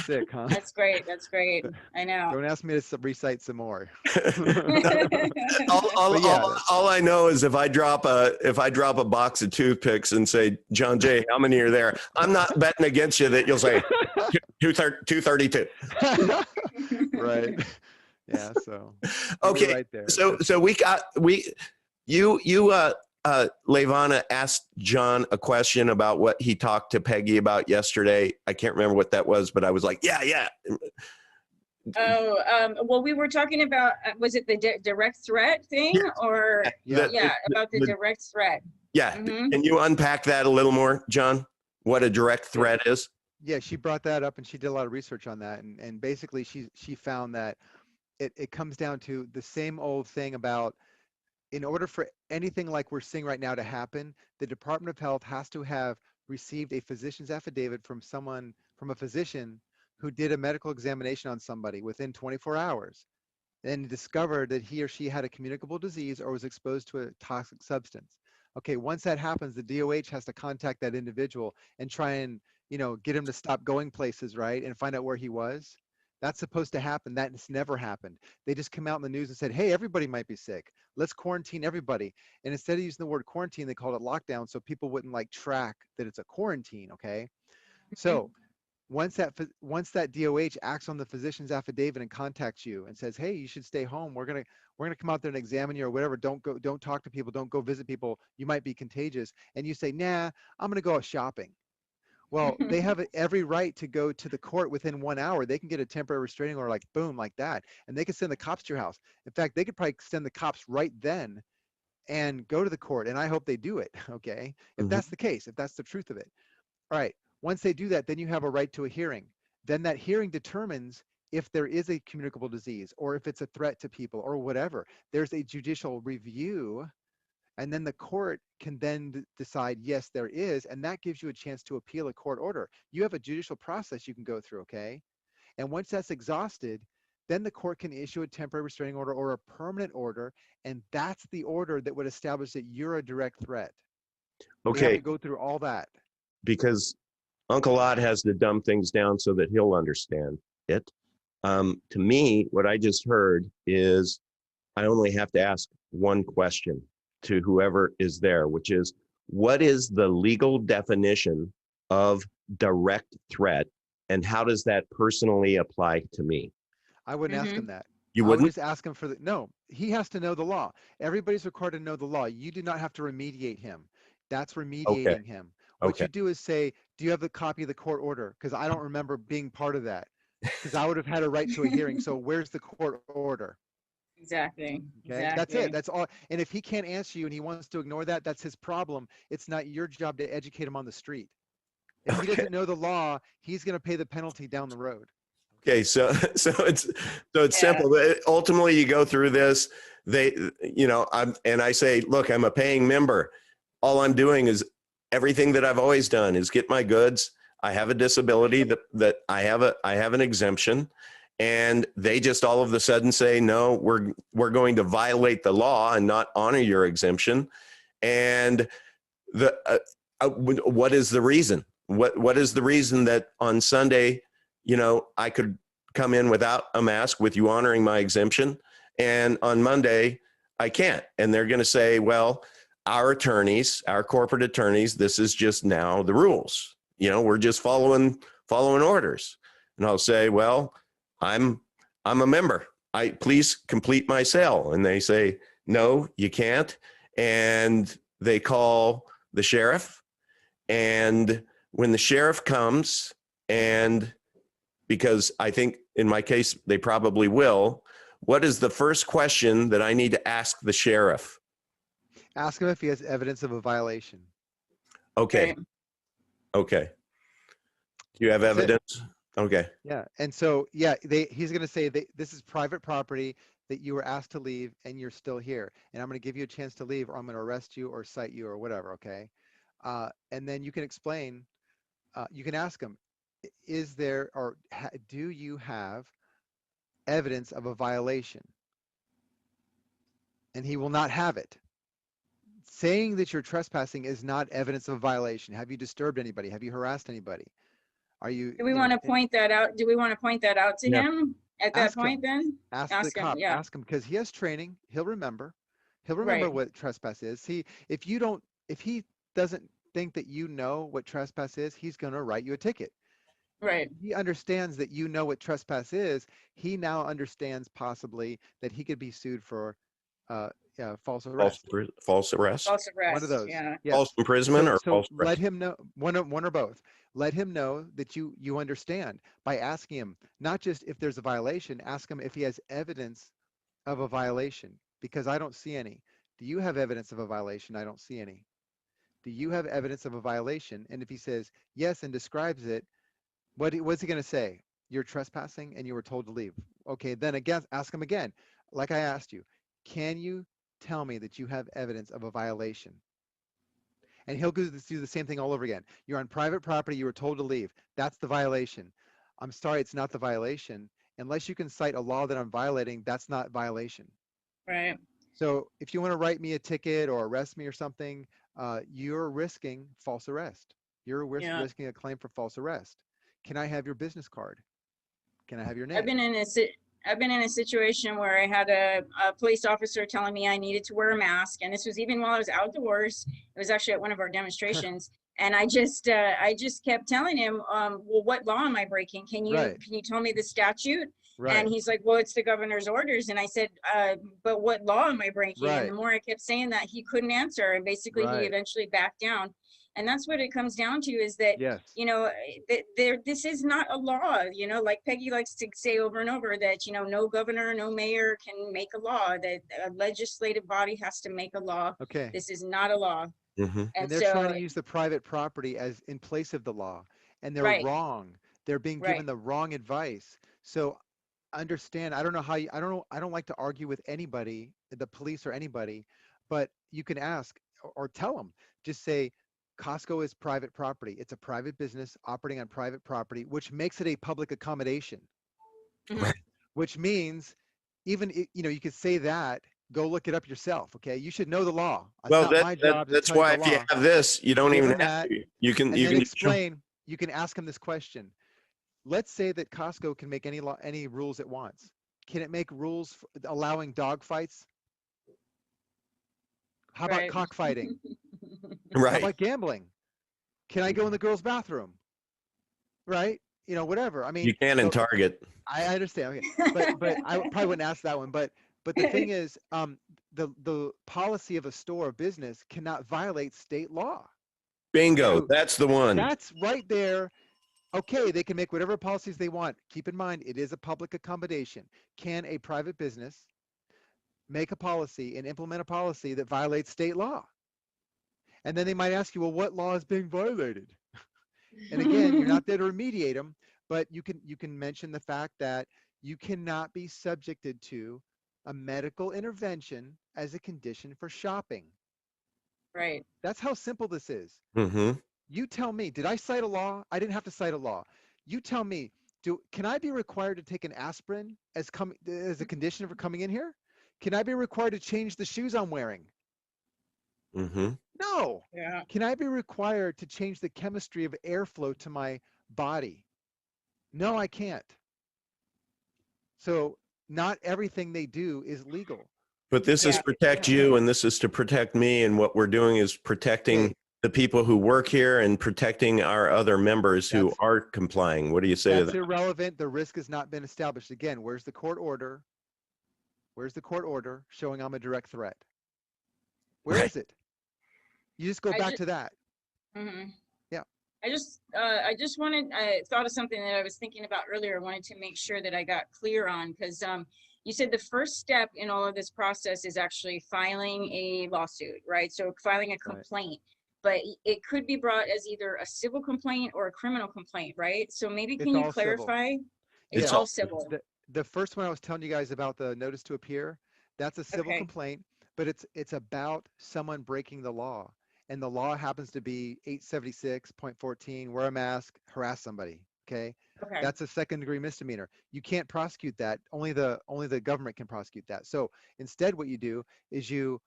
Sick, huh? That's great. That's great. I know. Don't ask me to recite some more. All I know is if I drop a box of toothpicks and say, John Jay, how many are there? I'm not betting against you that you'll say 232. Right. Yeah. So. Okay. Right there. So Levana asked John a question about what he talked to Peggy about yesterday. I can't remember what that was, but I was like, yeah. Oh, well, we were talking about, was it the direct threat thing, or about the direct threat? Yeah. Can you unpack that a little more, John? What a direct threat is? Yeah, she brought that up and she did a lot of research on that. And basically she found that it comes down to the same old thing about, in order for anything like we're seeing right now to happen, the Department of Health has to have received a physician's affidavit from a physician who did a medical examination on somebody within 24 hours and discovered that he or she had a communicable disease or was exposed to a toxic substance. Okay, once that happens, the DOH has to contact that individual and try and, get him to stop going places, right? And find out where he was. That's supposed to happen. That's never happened. They just come out in the news and said, hey, everybody might be sick. Let's quarantine everybody. And instead of using the word quarantine, they called it lockdown, so people wouldn't track that it's a quarantine, okay? So once that DOH acts on the physician's affidavit and contacts you and says, hey, you should stay home. We're gonna come out there and examine you or whatever. Don't talk to people. Don't go visit people. You might be contagious. And you say, nah, I'm gonna go out shopping. Well, they have every right to go to the court within 1 hour. They can get a temporary restraining order, boom, like that. And they can send the cops to your house. In fact, they could probably send the cops right then and go to the court. And I hope they do it, okay? If that's the case, if that's the truth of it. All right, once they do that, then you have a right to a hearing. Then that hearing determines if there is a communicable disease or if it's a threat to people or whatever. There's a judicial review. And then the court can then decide, yes, there is, and that gives you a chance to appeal a court order. You have a judicial process you can go through, okay? And once that's exhausted, then the court can issue a temporary restraining order or a permanent order, and that's the order that would establish that you're a direct threat. We have Okay, to go through all that. because Uncle Odd has to dumb things down so that he'll understand it. To me, what I just heard is I only have to ask one question to whoever is there, which is, what is the legal definition of direct threat, and how does that personally apply to me? I wouldn't ask Mm-hmm. him that. You I would wouldn't? just ask him for the, no, he has to know the law. Everybody's required to know the law. You do not have to remediate him. That's Okay, remediating him. What okay. you do is say, do you have the copy of the court order? Because I don't remember being part of that. Because I would have had a right to a hearing. So where's the court order? Exactly. Okay, that's it. Exactly. That's all. And if he can't answer you and he wants to ignore that, that's his problem. It's not your job to educate him on the street. If he Okay. doesn't know the law, he's going to pay the penalty down the road. Okay, it's Yeah. simple. Ultimately, you go through this. I say, look, I'm a paying member. All I'm doing is everything that I've always done is get my goods. I have a disability that I have an exemption, and they just all of a sudden say, no, we're going to violate the law and not honor your exemption. And what is the reason? What is the reason that on Sunday, I could come in without a mask with you honoring my exemption, and on Monday I can't? And they're going to say, well, our attorneys, our corporate attorneys, this is just now the rules. We're just following orders. And I'll say, well, I'm a member. Please complete my sale. And they say, no, you can't. And they call the sheriff. And when the sheriff comes, and because I think in my case, they probably will, what is the first question that I need to ask the sheriff? Ask him if he has evidence of a violation. Okay. Right. Okay. Do you have That's it. evidence? Okay. Yeah. And so, yeah, he's going to say this is private property that you were asked to leave and you're still here. And I'm going to give you a chance to leave, or I'm going to arrest you or cite you or whatever. Okay. And then you can explain, you can ask him, is there, or do you have evidence of a violation? And he will not have it. Saying that you're trespassing is not evidence of a violation. Have you disturbed anybody? Have you harassed anybody? Are you? Do we want to point that out? Do we want to point that out to him at that point then? Ask the cop. Yeah. Ask him, because he has training. He'll remember. He'll remember Right. what trespass is. See, if he doesn't think that you know what trespass is, he's going to write you a ticket. Right. He understands that you know what trespass is. He now understands possibly that he could be sued for false arrest. False arrest? False arrest. One of those. Yeah. Yes. False imprisonment or false arrest? Let him know, one or both. Let him know that you understand by asking him, not just if there's a violation, ask him if he has evidence of a violation, because I don't see any. Do you have evidence of a violation? I don't see any. Do you have evidence of a violation? And if he says yes and describes it, what's he going to say? You're trespassing and you were told to leave. Okay, then again, ask him again, like I asked you, can you tell me that you have evidence of a violation? And he'll do the same thing all over again. You're on private property, you were told to leave. That's the violation. I'm sorry, it's not the violation. Unless you can cite a law that I'm violating, that's not violation. Right. So if you want to write me a ticket or arrest me or something, you're risking false arrest. You're risking a claim for false arrest. Can I have your business card? Can I have your name? I've been in a situation where I had a police officer telling me I needed to wear a mask, and this was even while I was outdoors. It was actually at one of our demonstrations, and I just kept telling him, well, what law am I breaking? Can you tell me the statute? Right. And he's like, well, it's the governor's orders. And I said, but what law am I breaking? Right. And the more I kept saying that, he couldn't answer, and basically he eventually backed down. And that's what it comes down to, is that, this is not a law, like Peggy likes to say over and over, that, no governor, no mayor can make a law, that a legislative body has to make a law. Okay. This is not a law. Mm-hmm. And they're trying to use the private property as in place of the law, and they're wrong. They're being given the wrong advice. So understand, I don't know how I don't like to argue with anybody, the police or anybody, but you can ask or tell them, just say, Costco is private property. It's a private business operating on private property, which makes it a public accommodation. Mm-hmm. which means even, you know, you could say that, go look it up yourself. Okay. You should know the law. It's Well, not my job to that's tell you why the if you law. have this, you don't Give even them have that, to. You can and then just explain. You can ask them this question. Let's say that Costco can make any law, any rules it wants. Can it make rules for allowing dog fights? How about Right. cockfighting? How right. about gambling? Can I go in the girls' bathroom? Right? You know, whatever. I mean, You can in Target. I understand. Okay. But I probably wouldn't ask that one. But the thing is, the policy of a store or business cannot violate state law. Bingo. So That's the one. that's right there. Okay, they can make whatever policies they want. Keep in mind, it is a public accommodation. Can a private business make a policy and implement a policy that violates state law? And then they might ask you, well, what law is being violated? And again, you're not there to remediate them, but you can mention the fact that you cannot be subjected to a medical intervention as a condition for shopping. Right. That's how simple this is. Mm-hmm. You tell me, did I cite a law? I didn't have to cite a law. You tell me, can I be required to take an aspirin as a condition for coming in here? Can I be required to change the shoes I'm wearing? Mm-hmm. No. Yeah. Can I be required to change the chemistry of airflow to my body? No, I can't. So not everything they do is legal. But this is protect you, and this is to protect me. And what we're doing is protecting the people who work here and protecting our other members who are complying. What do you say to that? That's irrelevant. The risk has not been established. Again, where's the court order? Where's the court order showing I'm a direct threat? Where is it? You just go back to that. Mm-hmm. Yeah. I thought of something that I was thinking about earlier. I wanted to make sure that I got clear on, because you said the first step in all of this process is actually filing a lawsuit, right? So filing a complaint, but it could be brought as either a civil complaint or a criminal complaint, right? So maybe can you clarify? It's all civil. The first one I was telling you guys about, the notice to appear, that's a civil complaint, but it's about someone breaking the law. And the law happens to be 876.14, wear a mask, harass somebody. Okay. That's a second-degree misdemeanor. You can't prosecute that. Only the government can prosecute that. So instead, what you do is you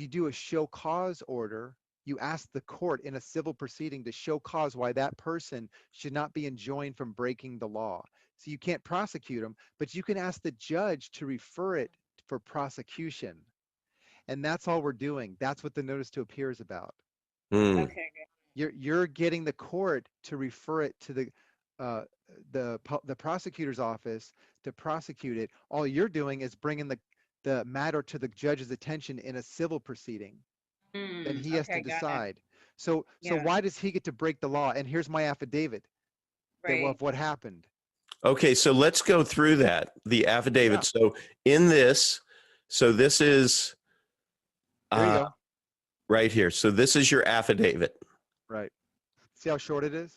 do a show cause order. You ask the court in a civil proceeding to show cause why that person should not be enjoined from breaking the law. So you can't prosecute them, but you can ask the judge to refer it for prosecution. And that's all we're doing. That's what the notice to appear is about. Okay. You're getting the court to refer it to the prosecutor's office to prosecute it. All you're doing is bringing the matter to the judge's attention in a civil proceeding. Then he has to decide. So why does he get to break the law? And here's my affidavit of what happened. Okay, so let's go through that, the affidavit. So in this, this is there you go. Right here. So this is your affidavit. Right. See how short it is?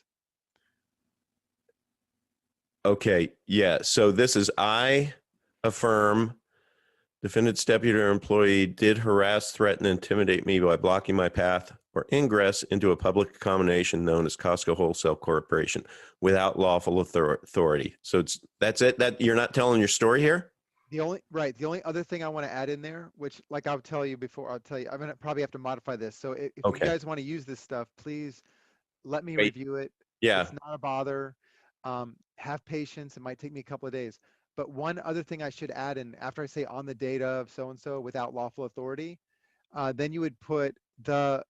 Okay, yeah. So this is, I affirm defendant's deputy or employee did harass, threaten, and intimidate me by blocking my path or ingress into a public accommodation known as Costco Wholesale Corporation without lawful authority. So that's it. That you're not telling your story here? The only other thing I want to add in there, which like I'll tell you before, I'm going to probably have to modify this. So if you guys want to use this stuff, please let me review it. Yeah. It's not a bother. Have patience. It might take me a couple of days. But one other thing I should add in, after I say on the date of so-and-so without lawful authority, then you would put the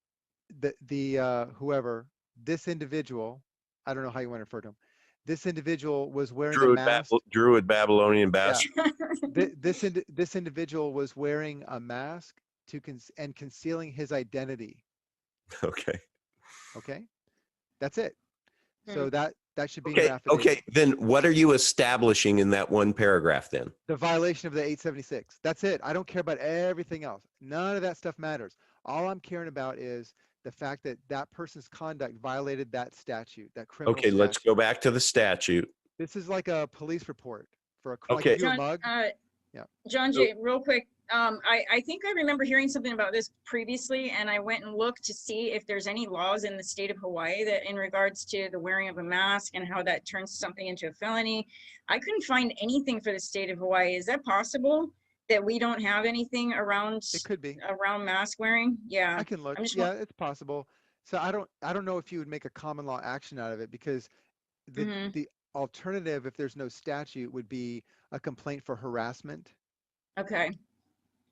whoever, this individual, I don't know how you want to refer to him. This individual was wearing a mask. Druid Babylonian bastard. Yeah. This individual was wearing a mask and concealing his identity. Okay. Okay. That's it. So that should be in your affidavit. Okay. Then what are you establishing in that one paragraph then? The violation of the 876. That's it. I don't care about everything else. None of that stuff matters. All I'm caring about is the fact that that person's conduct violated that statute, that criminal statute. Let's go back to the statute. This is like a police report for a Okay. like a mug. Yeah. John Jay, real quick. I think I remember hearing something about this previously, and I went and looked to see if there's any laws in the state of Hawaii that in regards to the wearing of a mask and how that turns something into a felony. I couldn't find anything for the state of Hawaii. Is that possible that we don't have anything around It could be. mask wearing? Yeah. I can look. I'm just Yeah, it's possible. So I don't know if you would make a common law action out of it, because Mhm. the alternative, if there's no statute, would be a complaint for harassment. Okay.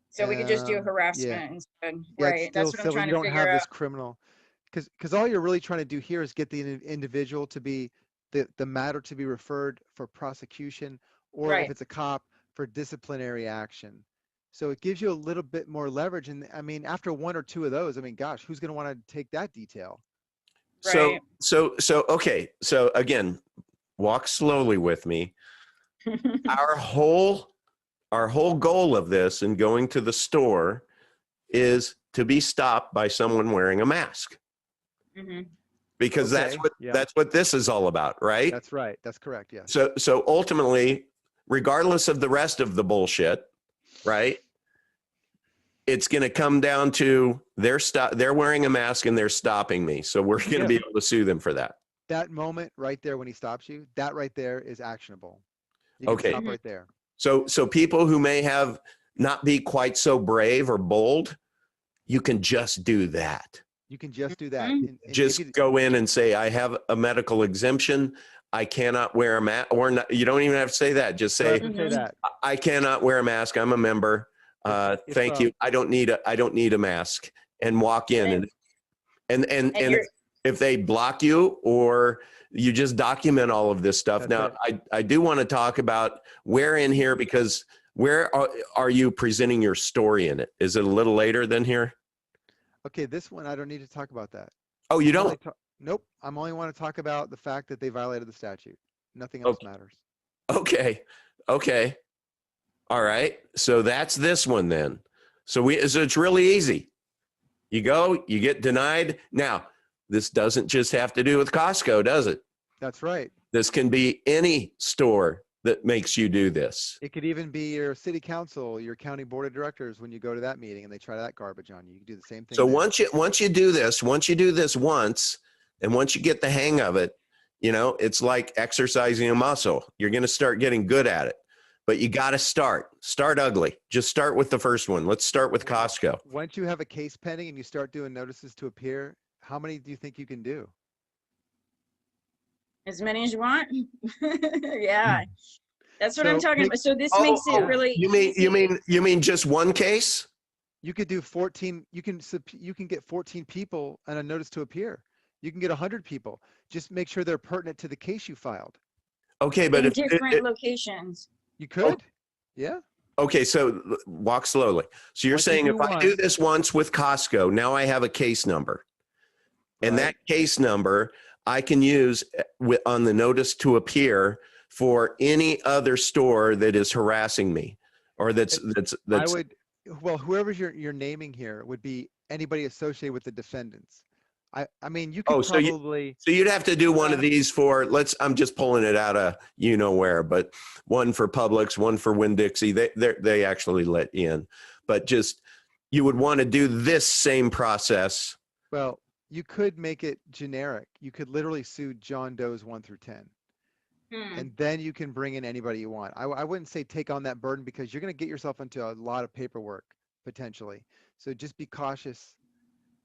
So we could just do Yeah, harassment instead, yeah, it's right? That's still what I'm civil. trying You to don't figure have out. this criminal, because all you're really trying to do here is get the individual to be the matter to be referred for prosecution, or if Right. it's a cop, for disciplinary action. So it gives you a little bit more leverage. And I mean, after one or two of those, I mean, gosh, who's going to want to take that detail? Right. Okay. So again, walk slowly with me. Our whole goal of this and going to the store is to be stopped by someone wearing a mask, Hmm. because Okay, yeah, that's what this is all about, right? that's right. That's correct. Yes. So ultimately, regardless of the rest of the bullshit, right? It's going to come down to they're wearing a mask and they're stopping me. So we're going to Yeah. be able to sue them for that. That moment right there when he stops you, that right there is actionable. You can Okay. stop right there. So people who may have not be quite so brave or bold, you can just do that. You can just do that. And Just if you, go in and say, I have a medical exemption. I cannot wear a mask, or not, you don't even have to say that. Just don't say, have to say that. I cannot wear a mask. I'm a member. Thank you. I don't need a mask, and walk in. And if they block you, or you just document all of this stuff. That's Now, I do want to talk about where in here, because where are you presenting your story in it? Is it a little later than here? Okay, this one, I don't need to talk about that. Oh, you don't? Nope. I'm only want to talk about the fact that they violated the statute. Nothing else matters. Okay. All right. So that's this one then. So it's really easy. You go, you get denied. Now, this doesn't just have to do with Costco, does it? That's right. This can be any store that makes you do this. It could even be your city council, your county board of directors, when you go to that meeting and they try that garbage on you. You can do the same thing. So there. once you do this once, and once you get the hang of it, it's like exercising a muscle. You're going to start getting good at it. But you got to start ugly. Just start with the first one. Let's start with Costco. Once you have a case pending and you start doing notices to appear, how many do you think you can do? As many as you want. Yeah. That's what I'm talking about. So this makes it really You mean just one case? You could do 14. You can get 14 people and a notice to appear. You can get 100 people. Just make sure they're pertinent to the case you filed. Okay, but in different locations. You could. Yeah. Okay, so walk slowly. So you're saying if I do this once with Costco, now I have a case number. And that case number I can use on the notice to appear for any other store that is harassing me, or that's. Well, whoever you're naming here would be anybody associated with the defendants. I mean, you could probably. So you'd have to do one of these for, I'm just pulling it out of where, but one for Publix, one for Winn-Dixie. They actually let you in, but just, you would want to do this same process. Well, you could make it generic. You could literally sue John Doe's 1 through 10. And then you can bring in anybody you want. I wouldn't say take on that burden, because you're going to get yourself into a lot of paperwork potentially. So just be cautious.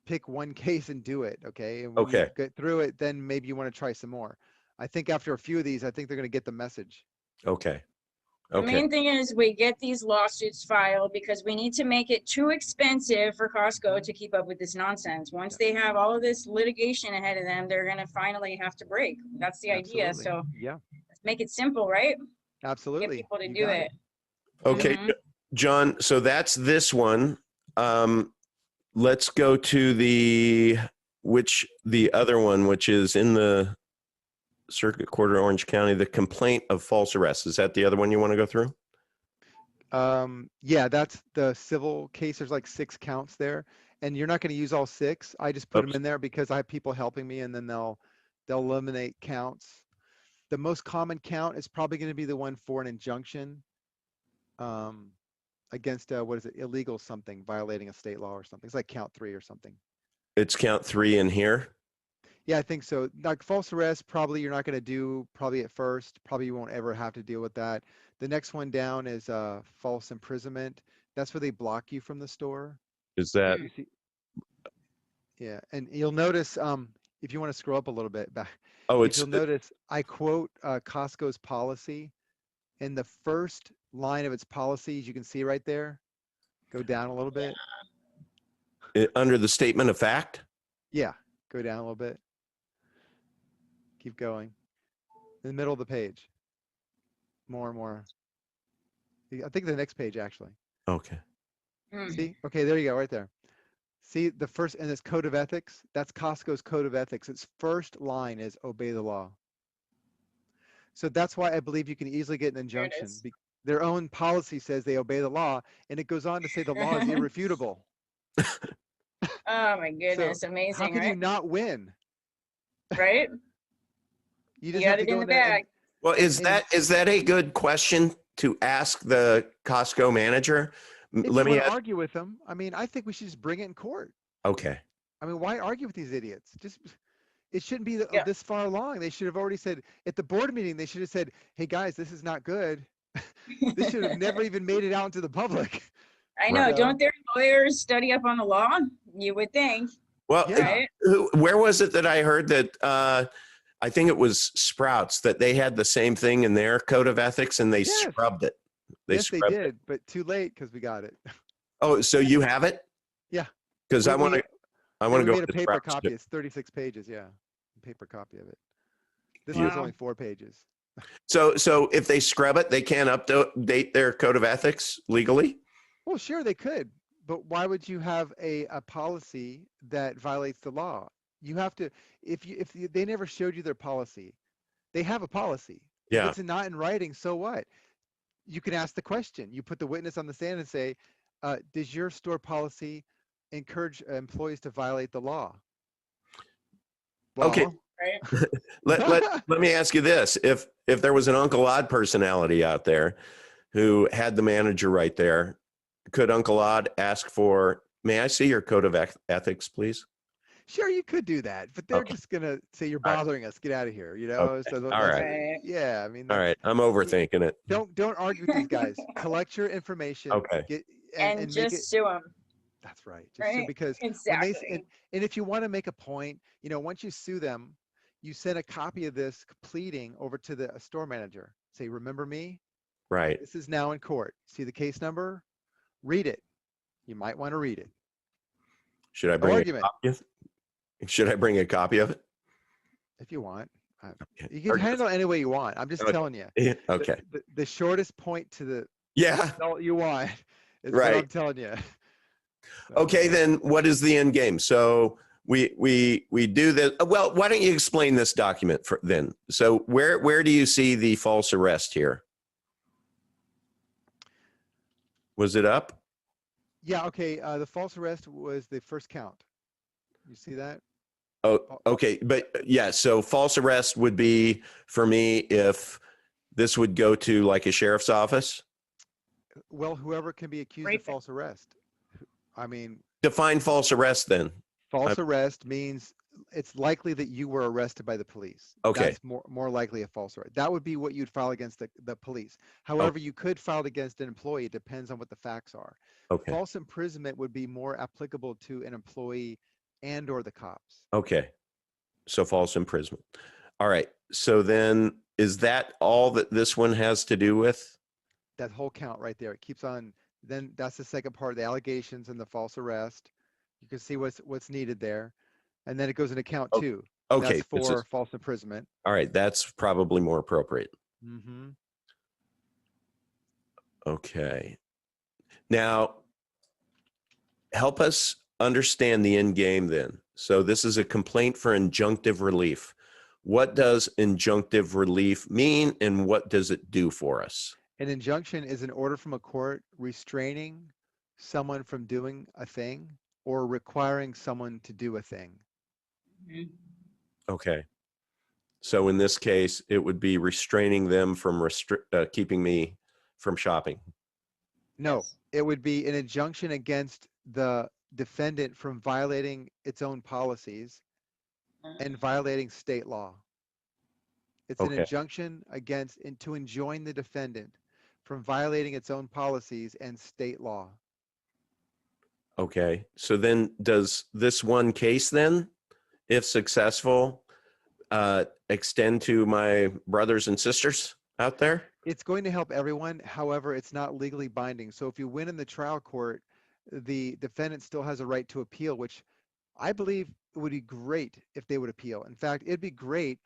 Pick one case and do it. Okay. And when you get through it, then maybe you want to try some more. I think after a few of these, I think they're going to get the message. Okay. The main thing is we get these lawsuits filed because we need to make it too expensive for Costco to keep up with this nonsense. Once they have all of this litigation ahead of them, they're going to finally have to break. That's the idea. So yeah, let's make it simple, right? Absolutely. Get people to do it. Okay, John. So that's this one. Let's go to the other one, which is in the Circuit Court of Orange County, the complaint of false arrest. Is that the other one you want to go through? Yeah, that's the civil case. There's like 6 counts there, and you're not going to use all 6. I just put them in there because I have people helping me, and then they'll eliminate counts. The most common count is probably going to be the one for an injunction. against what is it? Illegal something, violating a state law or something. It's like count 3 or something. It's count 3 in here. Yeah, I think so. Like false arrest, probably you're not going to do probably at first. Probably you won't ever have to deal with that. The next one down is false imprisonment. That's where they block you from the store. Is that? You see, yeah, and you'll notice if you want to scroll up a little bit back, Oh, if you'll notice, I quote Costco's policy in the first line of its policies. You can see right there. Go down a little bit. Under the statement of fact. Yeah, go down a little bit. Keep going. In the middle of the page. More and more. I think the next page actually. Okay. See? Okay, there you go, right there. See the first, and this code of ethics, that's Costco's code of ethics. Its first line is obey the law. So that's why I believe you can easily get an injunction. Their own policy says they obey the law, and it goes on to say the law is irrefutable. Oh my goodness, so amazing, how can right? you not win? Right? You just got have to it go in the in there bag. Well, is that a good question to ask the Costco manager? if Let you me want to ask. argue with them, I mean, I think we should just bring it in court. Okay. I mean, why argue with these idiots? Just, it shouldn't be Yeah. this far along. They should have already said at the board meeting, they should have said, hey guys, this is not good. This should have never even made it out into the public. I know. Right. Don't their lawyers study up on the law? You would think. Well, Yeah. Right? where was it that I heard that? I think it was Sprouts that they had the same thing in their code of ethics, and they Yes. scrubbed it. Yes, they scrubbed did, it. but too late because we got it. Oh, so you have it? Yeah. Because I want to. I want to go made a to paper Sprouts copy. too. It's 36 pages. Yeah, a paper copy of it. This Wow. one's only 4 pages. So if they scrub it, they can't update their code of ethics legally? Well, sure, they could, but why would you have a policy that violates the law? You have to, if they never showed you their policy, they have a policy. Yeah. If it's not in writing, so what? You can ask the question. You put the witness on the stand and say, does your store policy encourage employees to violate the law? Well, Okay. Right? Let me ask you this. If there was an Uncle Odd personality out there who had the manager right there, could Uncle Odd ask for, may I see your code of ethics, please? Sure, you could do that, but they're Okay. just gonna say you're All right. bothering us. Get out of here, you know. Okay. So All that's, right. yeah. I mean, All right. I'm overthinking it. don't argue with these guys. Collect your information. Okay. Get And make just it. sue them. That's right. Just Right? because Exactly. when and if you want to make a point, you know, once you sue them, you send a copy of this pleading over to the store manager. Say, remember me? Right. This is now in court. See the case number? Read it. You might want to read it. Should I bring argument. a copy of it? Should I bring a copy of it? If you want. Okay. You can handle it any way you want. I'm just Okay. telling you. Yeah, okay. The shortest point to the Yeah. result you want is Right. what I'm telling you. Okay, then what is the end game? So we do this. Well, why don't you explain this document then? So where do you see the false arrest here? Was it up? Yeah, okay. The false arrest was the first count. You see that? Oh, okay. But yeah, so false arrest would be for me if this would go to like a sheriff's office. Well, whoever can be accused of false arrest. I mean, Define false arrest then. false arrest means it's likely that you were arrested by the police. Okay. That's more likely a false arrest. That would be what you'd file against the police. However, you could file against an employee. It depends on what the facts are. Okay. False imprisonment would be more applicable to an employee and or the cops. Okay. So false imprisonment. All right. So then is that all that this one has to do with? That whole count right there. It keeps on. Then that's the second part, the allegations and the false arrest. You can see what's needed there. And then it goes into count 2. Okay. That's for false imprisonment. All right. That's probably more appropriate. Mm-hmm. Okay. Now, help us understand the end game then. So this is a complaint for injunctive relief. What does injunctive relief mean and what does it do for us? An injunction is an order from a court restraining someone from doing a thing or requiring someone to do a thing. Okay. So in this case, it would be restraining them from keeping me from shopping. No, Yes. it would be an injunction against the defendant from violating its own policies and violating state law. It's an Okay. injunction against and to enjoin the defendant from violating its own policies and state law. Okay. So then does this one case then, if successful, extend to my brothers and sisters out there? It's going to help everyone. However, it's not legally binding. So if you win in the trial court, the defendant still has a right to appeal, which I believe it would be great if they would appeal. In fact, it'd be great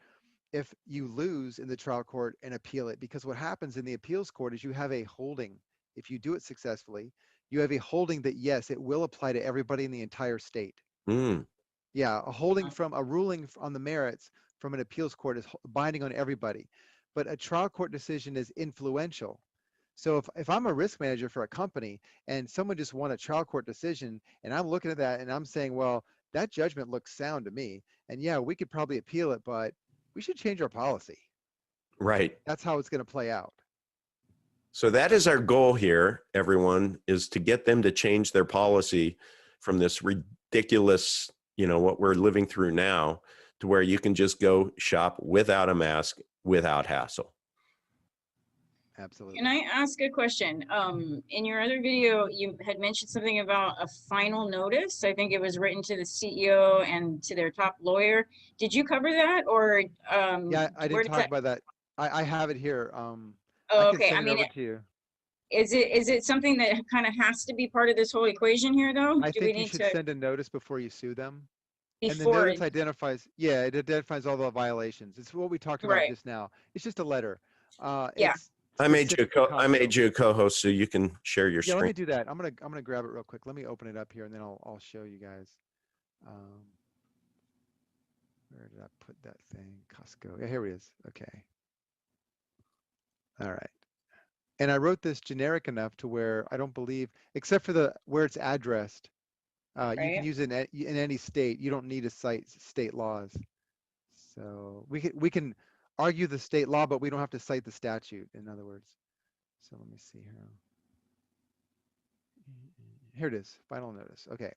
if you lose in the trial court and appeal it, because what happens in the appeals court is you have a holding. If you do it successfully, you have a holding that, yes, it will apply to everybody in the entire state. Mm. Yeah, a holding from a ruling on the merits from an appeals court is binding on everybody. But a trial court decision is influential. So if I'm a risk manager for a company and someone just won a trial court decision and I'm looking at that and I'm saying, well, that judgment looks sound to me. And yeah, we could probably appeal it, but we should change our policy. Right. That's how it's going to play out. So that is our goal here, everyone, is to get them to change their policy from this ridiculous, what we're living through now, to where you can just go shop without a mask, without hassle. Absolutely. Can I ask a question? In your other video, you had mentioned something about a final notice. I think it was written to the CEO and to their top lawyer. Did you cover that, or Yeah, I where didn't does talk that? about that. I have it here. I Oh, can okay. I send it mean, over to you. is it something that kind of has to be part of this whole equation here, though? I Do we think you need should to send a notice before you sue them. And the before? notice identifies, yeah, it identifies all the violations. It's what we talked about Right. just now. It's just a letter. Yeah. It's I made specific to I made Costco. you a co-host so you can share your Yeah, let screen. me do that. I'm gonna grab it real quick. Let me open it up here and then I'll show you guys. Where did I put that thing? Costco. Yeah, here it is. Okay. All right. And I wrote this generic enough to where I don't believe, except for where it's addressed, you can Right. use it in any state. You don't need to cite state laws. So we can argue the state law, but we don't have to cite the statute, in other words. So let me see here. Here it is, final notice. Okay.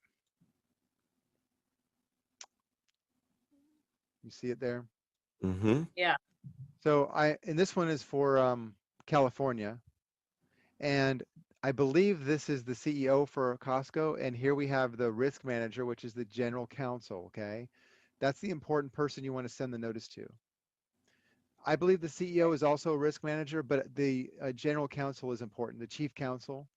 You see it there? Mm-hmm. Yeah. So and this one is for California. And I believe this is the CEO for Costco. And here we have the risk manager, which is the general counsel, okay? That's the important person you want to send the notice to. I believe the CEO is also a risk manager, but the general counsel is important, the chief counsel.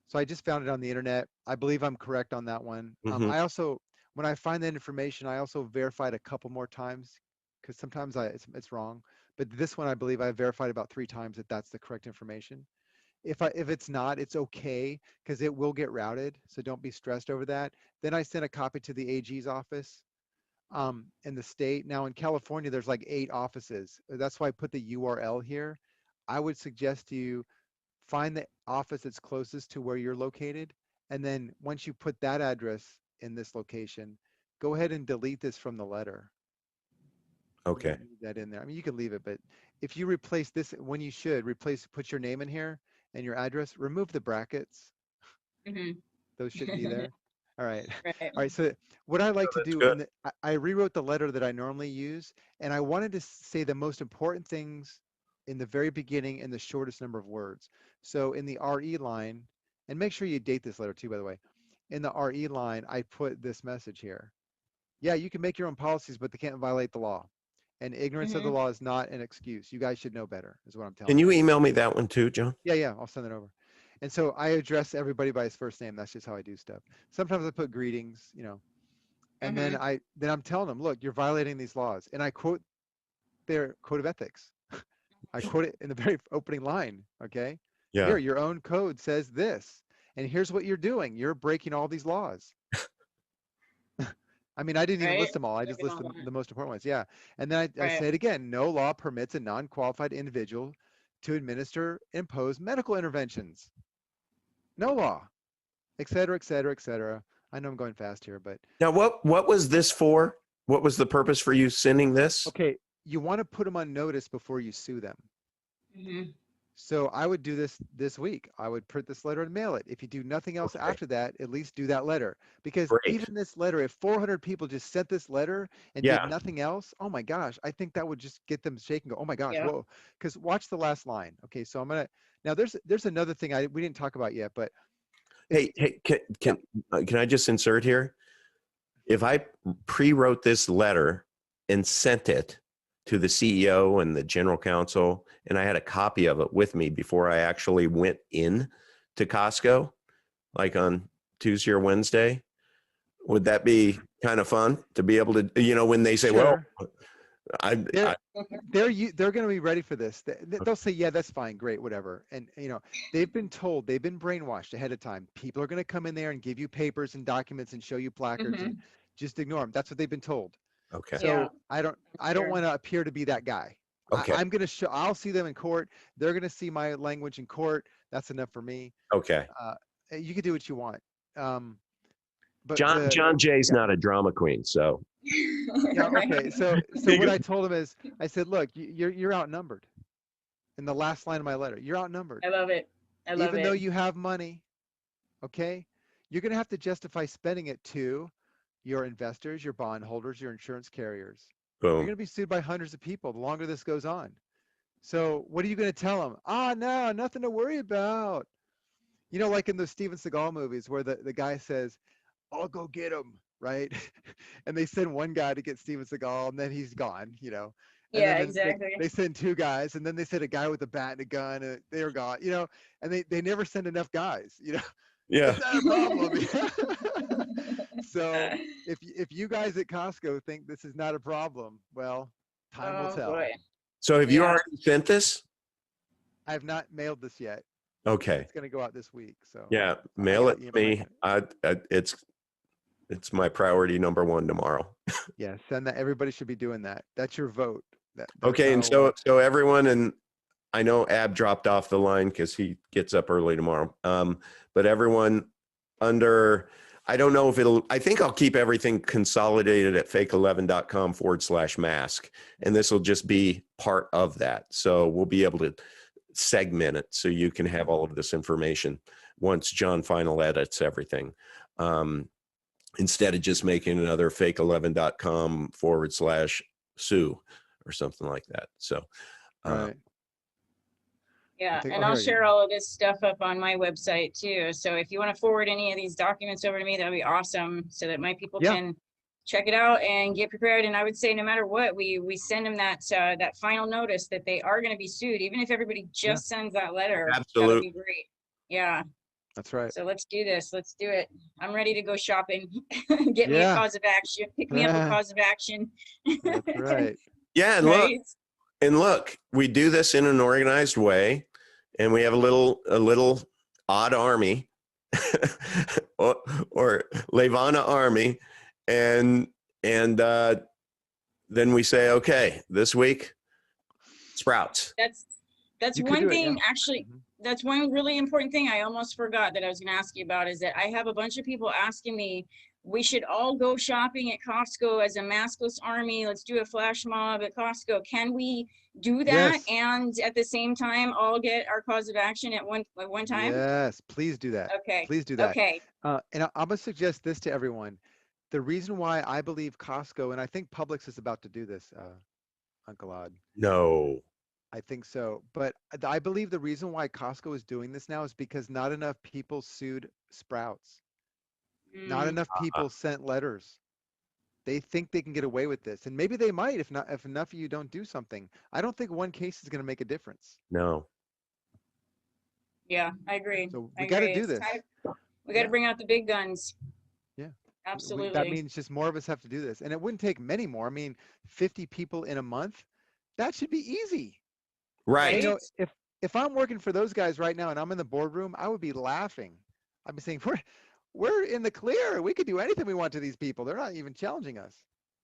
So I just found it on the internet. I believe I'm correct on that one. Mm-hmm. I also, when I find that information, I also verified a couple more times because sometimes it's wrong. But this one, I believe I verified about 3 times that that's the correct information. If it's not, it's okay because it will get routed. So don't be stressed over that. Then I sent a copy to the AG's office in the state. Now in California, there's like 8 offices. That's why I put the URL here. I would suggest you find the office that's closest to where you're located. And then once you put that address in this location, go ahead and delete this from the letter. Okay. You don't need that in there. I mean, you can leave it, but if you replace this, when you should put your name in here and your address, remove the brackets. Mm-hmm. Those shouldn't be there. All right. Right. All right. So what I like Oh, to that's do, good. I rewrote the letter that I normally use, and I wanted to say the most important things in the very beginning in the shortest number of words. So in the RE line, and make sure you date this letter too, by the way. In the RE line, I put this message here. Yeah, you can make your own policies, but they can't violate the law. And ignorance of the Mm-hmm. law is not an excuse. You guys should know better, is what I'm telling Can you you. email me that one too, John? Yeah, I'll send it over. And so I address everybody by his first name. That's just how I do stuff. Sometimes I put greetings, and then Mm-hmm. I'm telling them, look, you're violating these laws. And I quote their code of ethics. I quote it in the very opening line. Okay. Yeah. Here, your own code says this. And here's what you're doing. You're breaking all these laws. I mean, I didn't even Right. list them all. I just listed the most important ones. Yeah. And then I Right. say it again. No law permits a non-qualified individual to impose medical interventions. No law, et cetera, et cetera, et cetera. I know I'm going fast here, but Now, what was this for? What was the purpose for you sending this? okay. You want to put them on notice before you sue them. Mm-hmm. So I would do this week. I would print this letter and mail it. If you do nothing else Okay, after that, at least do that letter. Because great. even this letter, if 400 people just sent this letter and did Yeah. nothing else, oh my gosh, I think that would just get them shaking. Go, oh my gosh, Yeah. whoa. Because watch the last line. Okay, so I'm gonna now. There's another thing we didn't talk about yet, but it's Hey, yeah. can I just insert here? If I pre-wrote this letter and sent it to the CEO and the general counsel, and I had a copy of it with me before I actually went in to Costco, like on Tuesday or Wednesday, would that be kind of fun to be able to, when they say, well, Sure. I, They're I they're going to be ready for this. They'll say, yeah, that's fine, great, whatever. And they've been told, they've been brainwashed ahead of time. People are going to come in there and give you papers and documents and show you placards Hmm. and just ignore them. That's what they've been told. okay, Yeah. So I don't Sure. want to appear to be that guy. okay, I'm going to show. I'll see them in court. They're going to see my language in court. That's enough for me. okay. Uh, you can do what you want. Um, but John Jay's yeah. not a drama queen, so Yeah, okay. Right. So what I told him is, I said, look, you're outnumbered. In the last line of my letter, you're outnumbered. I love it. I love Even though it. you have money, okay, you're going to have to justify spending it to your investors, your bondholders, your insurance carriers. You're boom. going to be sued by hundreds of people the longer this goes on. So what are you going to tell them? No, nothing to worry about. Like in those Steven Seagal movies where the guy says, I'll go get him, right? And they send one guy to get Steven Seagal and then he's gone. And Yeah, then exactly. they send two guys and then they send a guy with a bat and a gun and they're gone. And they never send enough guys. Yeah. It's not a problem. So if you guys at Costco think this is not a problem, well, time will Oh tell. boy. So have you Yeah. already sent this? I have not mailed this yet. Okay. It's going to go out this week. So Yeah, I mail got it to to me. It's my priority number one tomorrow. yeah, send that. Everybody should be doing that. That's your vote. That's Okay, and how so everyone, and I know Ab dropped off the line because he gets up early tomorrow. But everyone under, I don't know if I think I'll keep everything consolidated at fake11.com/mask. And this will just be part of that. So we'll be able to segment it so you can have all of this information once John final edits everything. Instead of just making another fake11.com/sue or something like that. So, right. Yeah, Oh, and I'll here you share go. all of this stuff up on my website too. So if you want to forward any of these documents over to me, that'd be awesome so that my people Yeah. can check it out and get prepared. And I would say no matter what, we send them that that final notice that they are going to be sued, even if everybody Yeah. just sends that letter, that would absolutely. be great. Yeah. That's right. So let's do this. Let's do it. I'm ready to go shopping. Get me a Yeah. cause of action. Pick me up a cause of action. That's right. Yeah, Right? and look, we do this in an organized way, and we have a little odd army or Levana army, and then we say, okay, this week, sprouts. That's You could one do it. Yeah. thing, actually, that's one really important thing I almost forgot that I was going to ask you about is that I have a bunch of people asking me, we should all go shopping at Costco as a maskless army. Let's do a flash mob at Costco. Can we do that Yes. and at the same time all get our cause of action at one time? Yes. Please do that. Okay. Please do that. Okay. And I'm going to suggest this to everyone. The reason why I believe Costco, and I think Publix is about to do this, Uncle Odd. No. I think so. But I believe the reason why Costco is doing this now is because not enough people sued Sprouts. Not Mm, enough people sent letters. They think they can get away with this. And maybe they might if enough of you don't do something. I don't think one case is going to make a difference. No. yeah, I agree. So I we got to agree. do this. We got to Yeah. bring out the big guns. Yeah. Absolutely. That means just more of us have to do this. And it wouldn't take many more. I mean, 50 people in a month, that should be easy. Right. If I'm working for those guys right now and I'm in the boardroom, I would be laughing. I'd be saying, we're in the clear. We could do anything we want to these people. They're not even challenging us.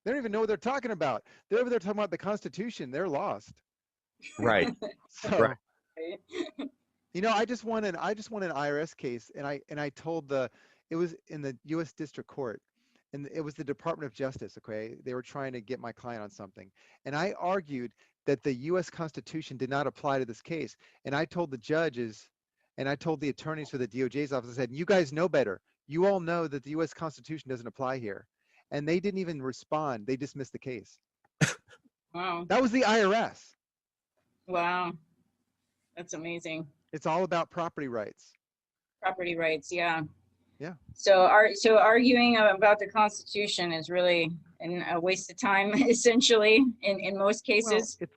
They don't even know what they're talking about. They're over there talking about the Constitution. They're lost. Right. So, Right. I just won an IRS case, and I told it was in the U.S. District Court, and it was the Department of Justice. Okay, they were trying to get my client on something, and I argued that the US Constitution did not apply to this case. And I told the judges and I told the attorneys for the DOJ's office, I said, you guys know better. You all know that the US Constitution doesn't apply here. And they didn't even respond. They dismissed the case. Wow. That was the IRS. Wow. That's amazing. It's all about property rights. Property rights. Yeah. Yeah. So arguing about the Constitution is really a waste of time, essentially, in most cases. Well,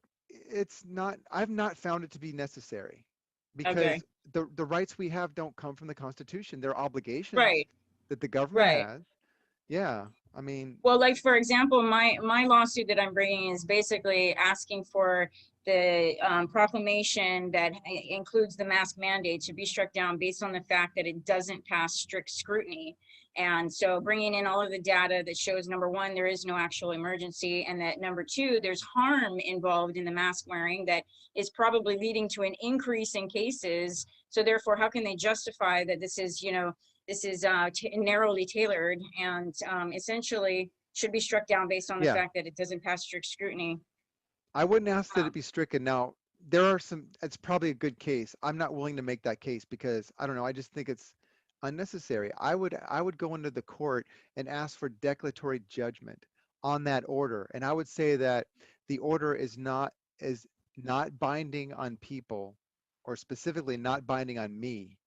it's not, I've not found it to be necessary because Okay. the rights we have don't come from the Constitution. They're obligations Right. that the government Right. has. Yeah. I mean, Well, like, for example, my lawsuit that I'm bringing is basically asking for the proclamation that includes the mask mandate to be struck down based on the fact that it doesn't pass strict scrutiny. And so bringing in all of the data that shows, number one, there is no actual emergency, and that number two, there's harm involved in the mask wearing that is probably leading to an increase in cases. So therefore, how can they justify that this is, this is narrowly tailored and essentially should be struck down based on the fact that it doesn't pass strict scrutiny? I wouldn't ask that it be stricken. Now, there are some, it's probably a good case. I'm not willing to make that case because I don't know. I just think it's unnecessary. I would go into the court and ask for declaratory judgment on that order. And I would say that the order is not binding on people, or specifically not binding on me.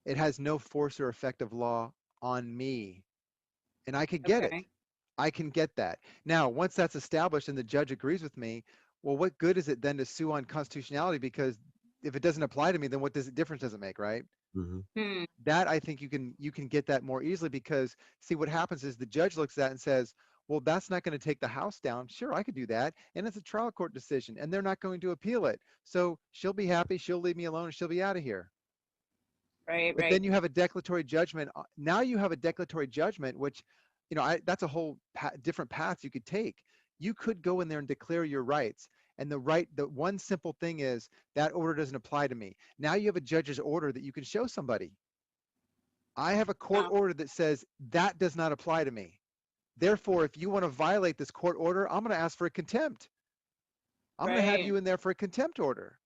It has no force or effect of law on me. And I could get it. I can get that. Now, once that's established and the judge agrees with me, well, what good is it then to sue on constitutionality? Because if it doesn't apply to me, then what difference does it make, right? Mm-hmm. That, I think you can get that more easily, because see, what happens is the judge looks at it and says, well, that's not going to take the house down. Sure, I could do that. And it's a trial court decision and they're not going to appeal it. So she'll be happy. She'll leave me alone and she'll be out of here. Right. But then you have a declaratory judgment. Now you have a declaratory judgment, which, that's a whole different path you could take. You could go in there and declare your rights. And the one simple thing is that order doesn't apply to me. Now you have a judge's order that you can show somebody. I have a court order that says that does not apply to me. Therefore, if you want to violate this court order, I'm going to ask for a contempt. I'm going to have you in there for a contempt order.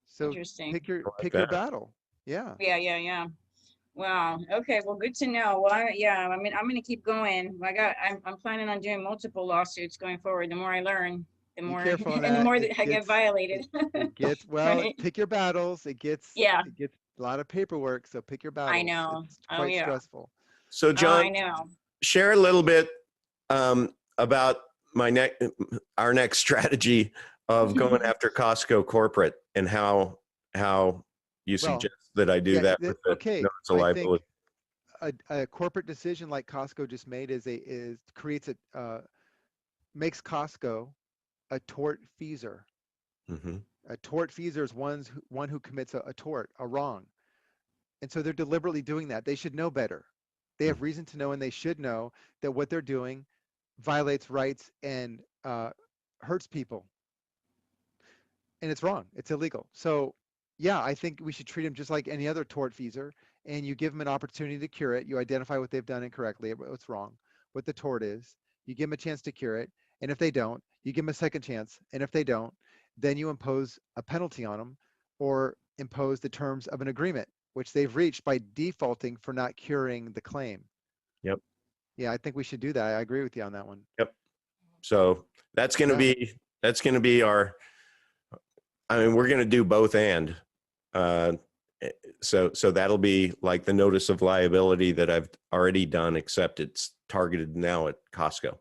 So pick your battle. Yeah. Yeah. Wow. Okay. Well, good to know. Well, I'm going to keep going. I'm planning on doing multiple lawsuits going forward. The more I learn, the more, and the more that I get violated. It gets, right? Pick your battles. It gets a lot of paperwork. So pick your battles. I know. It's quite stressful. So John, I know. Share a little bit about our next strategy of going after Costco corporate, and how you suggest that I do that with the notice of liability. A corporate decision like Costco just made makes Costco a tortfeasor. Mm-hmm. A tortfeasor is one who commits a tort, a wrong. And so they're deliberately doing that. They should know better. They have reason to know, and they should know that what they're doing violates rights and hurts people. And it's wrong. It's illegal. So yeah, I think we should treat them just like any other tortfeasor, and you give them an opportunity to cure it. You identify what they've done incorrectly, what's wrong, what the tort is. You give them a chance to cure it. And if they don't, you give them a second chance. And if they don't, then you impose a penalty on them, or impose the terms of an agreement, which they've reached by defaulting for not curing the claim. Yep. Yeah, I think we should do that. I agree with you on that one. Yep. So that's going to be our, we're going to do both and. So that'll be like the notice of liability that I've already done, except it's targeted now at Costco.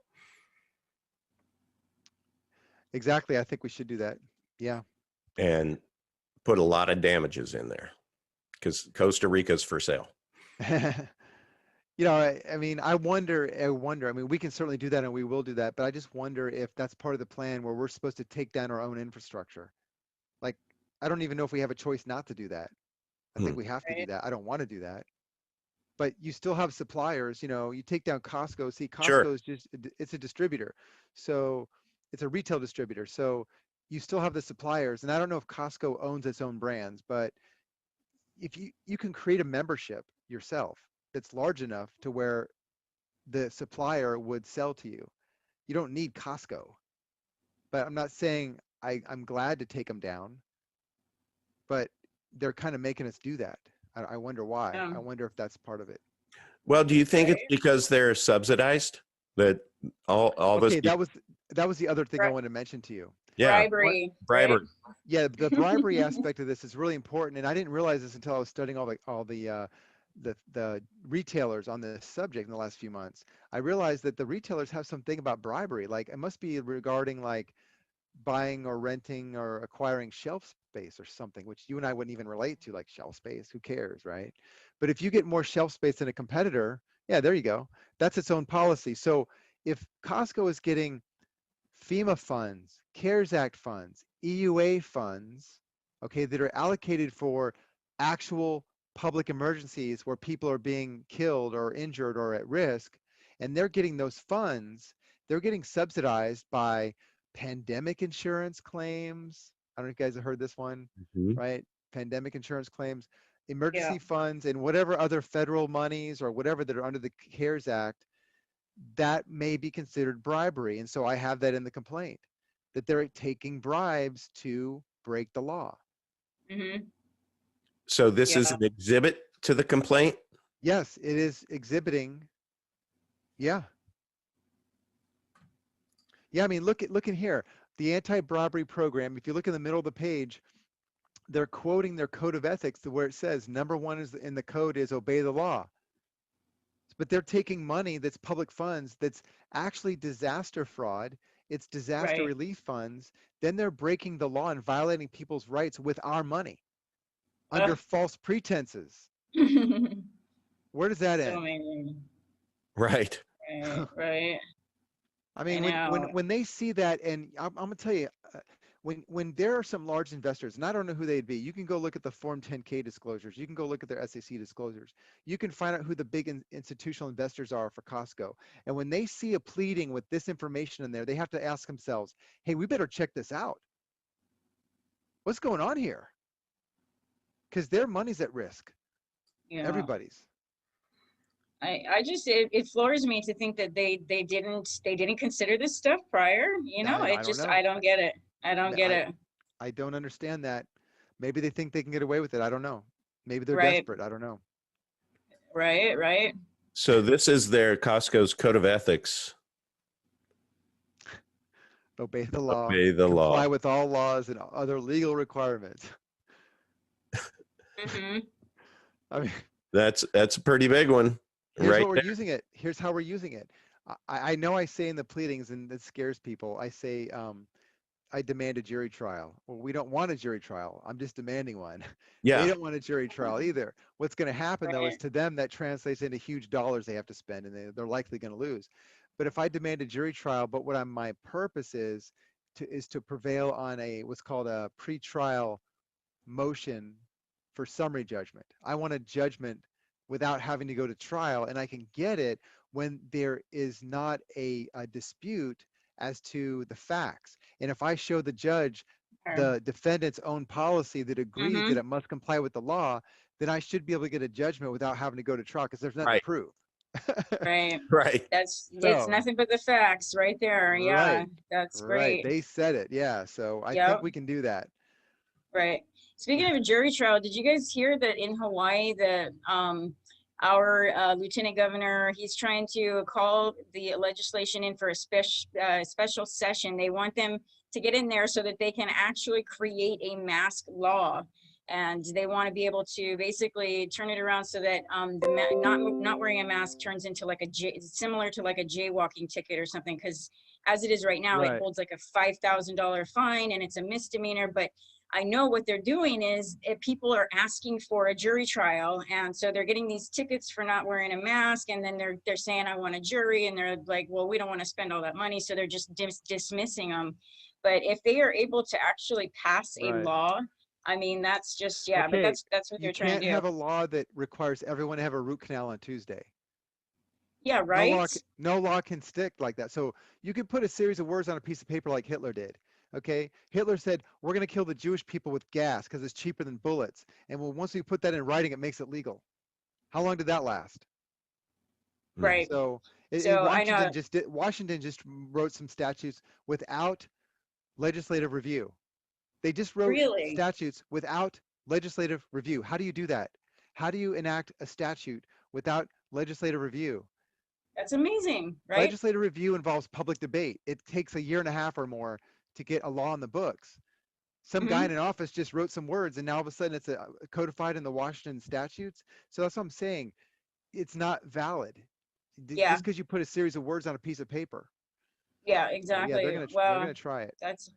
Exactly. I think we should do that. Yeah. And put a lot of damages in there, because Costa Rica's for sale. I wonder, we can certainly do that, and we will do that, but I just wonder if that's part of the plan where we're supposed to take down our own infrastructure. Like, I don't even know if we have a choice not to do that. I think we have to do that. I don't want to do that. But you still have suppliers, you take down Costco. See, Costco is it's a distributor. So it's a retail distributor. So you still have the suppliers. And I don't know if Costco owns its own brands, but if you can create a membership yourself that's large enough to where the supplier would sell to you. You don't need Costco. But I'm not saying I'm glad to take them down, but they're kind of making us do that. I wonder why. I wonder if that's part of it. Well, do you think it's Right. because they're subsidized that all those Okay, people? that was the other thing I Right. wanted to mention to you. Yeah, Bribery, right? bribery. Yeah, the bribery aspect of this is really important, and I didn't realize this until I was studying all the retailers on this subject in the last few months. I realized that the retailers have something about bribery. Like it must be regarding like buying or renting or acquiring shelf space or something, which you and I wouldn't even relate to, like shelf space. Who cares, right? But if you get more shelf space than a competitor, yeah, there you go. That's its own policy. So if Costco is getting FEMA funds, CARES Act funds, EUA funds, okay, that are allocated for actual public emergencies where people are being killed or injured or at risk, and they're getting those funds, they're getting subsidized by pandemic insurance claims. I don't know if you guys have heard this one, Mhm. right? Pandemic insurance claims, Yeah. emergency funds, and whatever other federal monies or whatever that are under the CARES Act, that may be considered bribery. And so I have that in the complaint, that they're taking bribes to break the law. Hmm. So this is Yeah. an exhibit to the complaint? Yes, it is exhibiting. Yeah. Yeah, I mean, look in here. The anti-bribery program, if you look in the middle of the page, they're quoting their code of ethics where it says number one is in the code is obey the law. But they're taking money that's public funds that's actually disaster fraud, it's disaster Right. relief funds, then they're breaking the law and violating people's rights with our money under Ugh. false pretenses. Where does that So end? amazing. Right. Right. Right. I I mean, know. when they see that, and I'm gonna tell you, when there are some large investors, and I don't know who they'd be, you can go look at the Form 10K disclosures, you can go look at their SEC disclosures, you can find out who the big institutional investors are for Costco. And when they see a pleading with this information in there, they have to ask themselves, hey, we better check this out. What's going on here? Because their money's at risk, Yeah. everybody's. I just it floors me to think that they didn't consider this stuff prior. I It don't just know. I don't get it. I don't get I, it. I don't understand that. Maybe they think they can get away with it. I don't know. Maybe they're Right. desperate. I don't know. Right. Right. So this is their Costco's code of ethics. Obey the law, Obey the comply law. with all laws and other legal requirements. Hmm. I mean, That's a pretty big one here's right what we're there. using it. Here's how we're using it. I know I say in the pleadings, and it scares people, I say, I demand a jury trial. Well, we don't want a jury trial. I'm just demanding one. They Yeah. don't want a jury trial either. What's going to happen, though, is Right. to them that translates into huge dollars they have to spend, and they're likely going to lose. But if I demand a jury trial, but what my purpose is to prevail on what's called a pretrial motion for summary judgment. I want a judgment without having to go to trial, and I can get it when there is not a dispute as to the facts. And if I show the judge the defendant's own policy that agrees that Mm-hmm. it must comply with the law, then I should be able to get a judgment without having to go to trial because there's nothing to Right. prove. Right. Right. It's So, nothing but the facts right there. Yeah. right, That's right. great. They said it. Yeah. So I think Yep. we can do that. Right. Speaking of a jury trial, did you guys hear that in Hawaii, our lieutenant governor, he's trying to call the legislation in for a special session. They want them to get in there so that they can actually create a mask law. And they want to be able to basically turn it around so that not wearing a mask turns into like similar to like a jaywalking ticket or something. Because as it is right now, it Right. holds like a $5,000 fine and it's a misdemeanor. But I know what they're doing is people are asking for a jury trial, and so they're getting these tickets for not wearing a mask, and then they're saying I want a jury, and they're like, well, we don't want to spend all that money, so they're just dismissing them. But if they are able to actually pass a Right. law, I mean, that's just but Okay, that's what you they're trying can't to do. have a law that requires everyone to have a root canal on Tuesday. Yeah, No right. law, no law can stick like that. So you can put a series of words on a piece of paper like Hitler did. Okay, Hitler said we're going to kill the Jewish people with gas because it's cheaper than bullets. And once we put that in writing, it makes it legal. How long did that last? Mm. Right. So So I know. Washington just wrote some statutes without legislative review. They just wrote Really? statutes without legislative review. How do you do that? How do you enact a statute without legislative review? That's amazing, right? Legislative review involves public debate. It takes a year and a half or more to get a law in the books. Some guy in an office just wrote some words and now all of a sudden it's codified in the Washington statutes. So that's what I'm saying. It's not valid. Yeah. Just because you put a series of words on a piece of paper. Yeah, So, exactly. yeah, they're Well, gonna try it. that's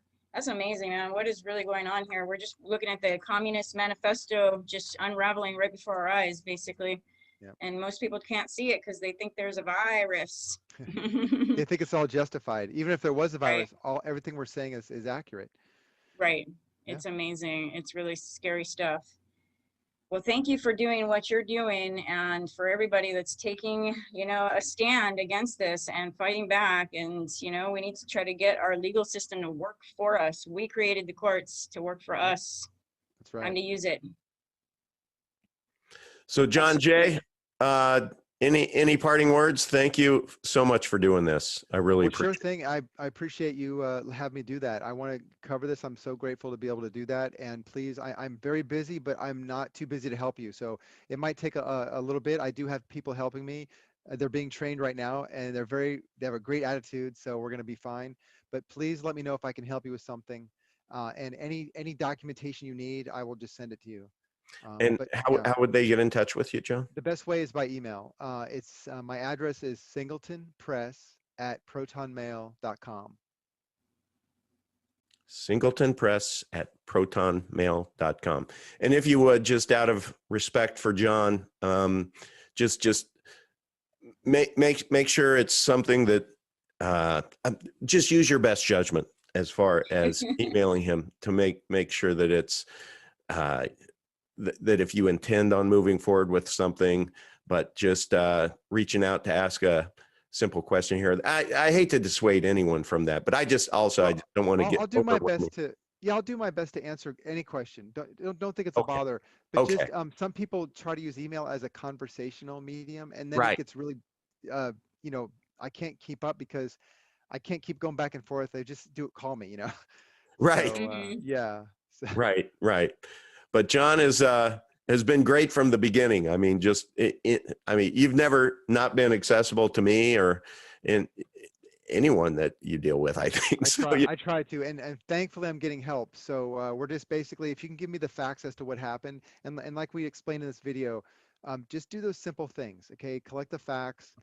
amazing, man. What is really going on here? We're just looking at the Communist Manifesto just unraveling right before our eyes, basically. Yep. And most people can't see it because they think there's a virus. They think it's all justified. Even if there was a virus, right. Everything we're saying is accurate. Right. It's amazing. It's really scary stuff. Well, thank you for doing what you're doing, and for everybody that's taking, you know, a stand against this and fighting back. And, you know, we need to try to get our legal system to work for us. We created the courts to work for us. That's right. Time to use it. So John Jay, any parting words? Thank you so much for doing this. I really appreciate it. Sure thing. I appreciate you having me do that. I want to cover this. I'm so grateful to be able to do that. And please, I'm very busy, but I'm not too busy to help you. So it might take a little bit. I do have people helping me. They're being trained right now, and they have a great attitude. So we're going to be fine. But please let me know if I can help you with something. And any documentation you need, I will just send it to you. And how would they get in touch with you, John? The best way is by email. It's my address is singletonpress@protonmail.com. Singletonpress@protonmail.com. And if you would, just out of respect for John, just make sure it's something that just use your best judgment as far as emailing him to make sure that it's that if you intend on moving forward with something, but just reaching out to ask a simple question here. I hate to dissuade anyone from that, but I just don't want to get. I'll do my best to. Yeah, I'll do my best to answer any question. Don't think it's a bother. But just some people try to use email as a conversational medium, and then it gets really, you know, I can't keep up because I can't keep going back and forth. They just call me, you know. Right. So, yeah. Right. But John has been great from the beginning. I mean, you've never not been accessible to me or anyone that you deal with, I think. I try to, and thankfully I'm getting help. So we're just basically, if you can give me the facts as to what happened, and like we explained in this video, just do those simple things, okay? Collect the facts,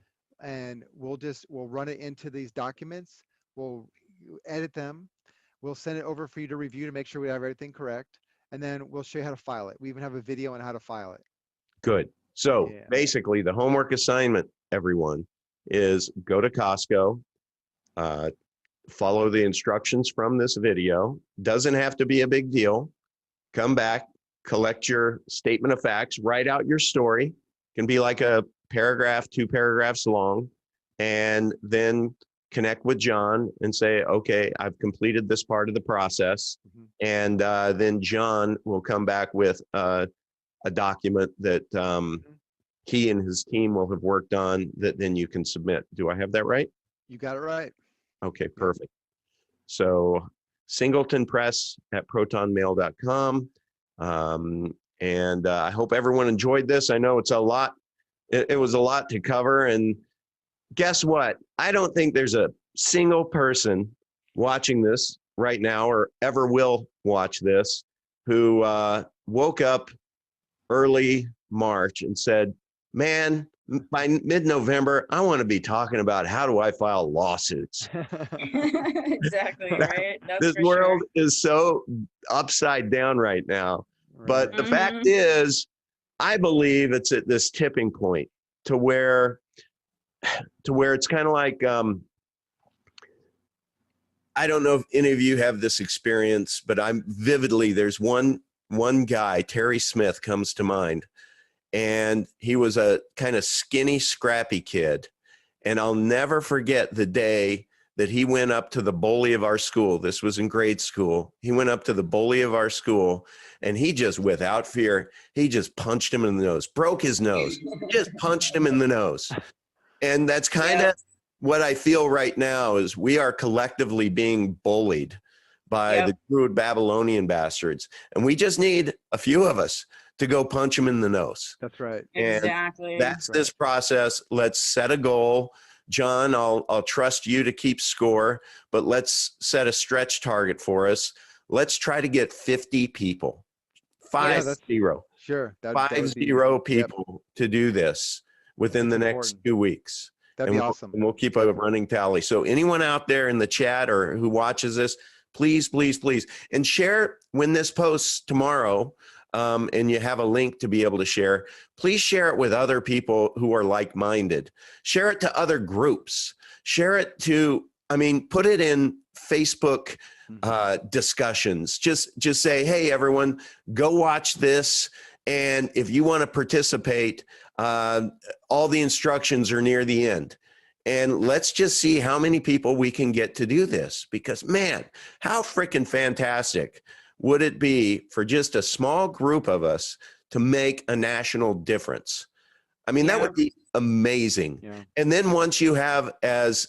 and we'll run it into these documents. We'll edit them. We'll send it over for you to review to make sure we have everything correct. And then we'll show you how to file it. We even have a video on how to file it. Good. So basically the homework assignment, everyone, is go to Costco, follow the instructions from this video. Doesn't have to be a big deal. Come back, collect your statement of facts, write out your story. Can be like a paragraph, 2 paragraphs long, and then connect with John and say, okay, I've completed this part of the process. And then John will come back with a document that he and his team will have worked on that then you can submit. Do I have that right? You got it right. Okay, perfect. So singletonpress@protonmail.com. And I hope everyone enjoyed this. I know it's a lot. It was a lot to cover, and guess what? I don't think there's a single person watching this right now or ever will watch this who woke up early March and said, man, by mid-November, I want to be talking about how do I file lawsuits. Exactly, right? This world is so upside down right now. Right. But the fact is, I believe it's at this tipping point to where it's kind of like, I don't know if any of you have this experience, but there's one guy, Terry Smith, comes to mind. And he was a kind of skinny, scrappy kid. And I'll never forget the day that he went up to the bully of our school. This was in grade school. He went up to the bully of our school, and he just, without fear, he just punched him in the nose, broke his nose, just punched him in the nose. And that's kind of what I feel right now is we are collectively being bullied by the crude Babylonian bastards. And we just need a few of us to go punch them in the nose. That's right. And Exactly. that's this process. Let's set a goal. John, I'll trust you to keep score, but let's set a stretch target for us. Let's try to get 50 people. 50. Sure. 50 people to do this within the next 2 weeks. That'd be awesome. And we'll keep a running tally. So anyone out there in the chat or who watches this, please, please, please, and share when this posts tomorrow, and you have a link to be able to share, please share it with other people who are like-minded. Share it to other groups. Share it to, I mean, put it in Facebook discussions. Just say, hey, everyone, go watch this. And if you want to participate, all the instructions are near the end. And let's just see how many people we can get to do this, because man, how freaking fantastic would it be for just a small group of us to make a national difference? I mean, that would be amazing. Yeah. And then once you have as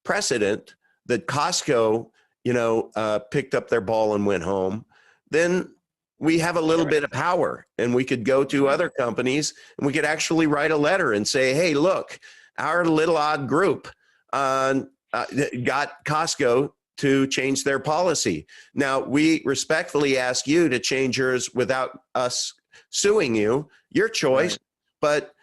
precedent that Costco, picked up their ball and went home, then we have a little bit of power, and we could go to other companies and we could actually write a letter and say, hey, look, our little odd group got Costco to change their policy. Now, we respectfully ask you to change yours without us suing you, your choice. Right. But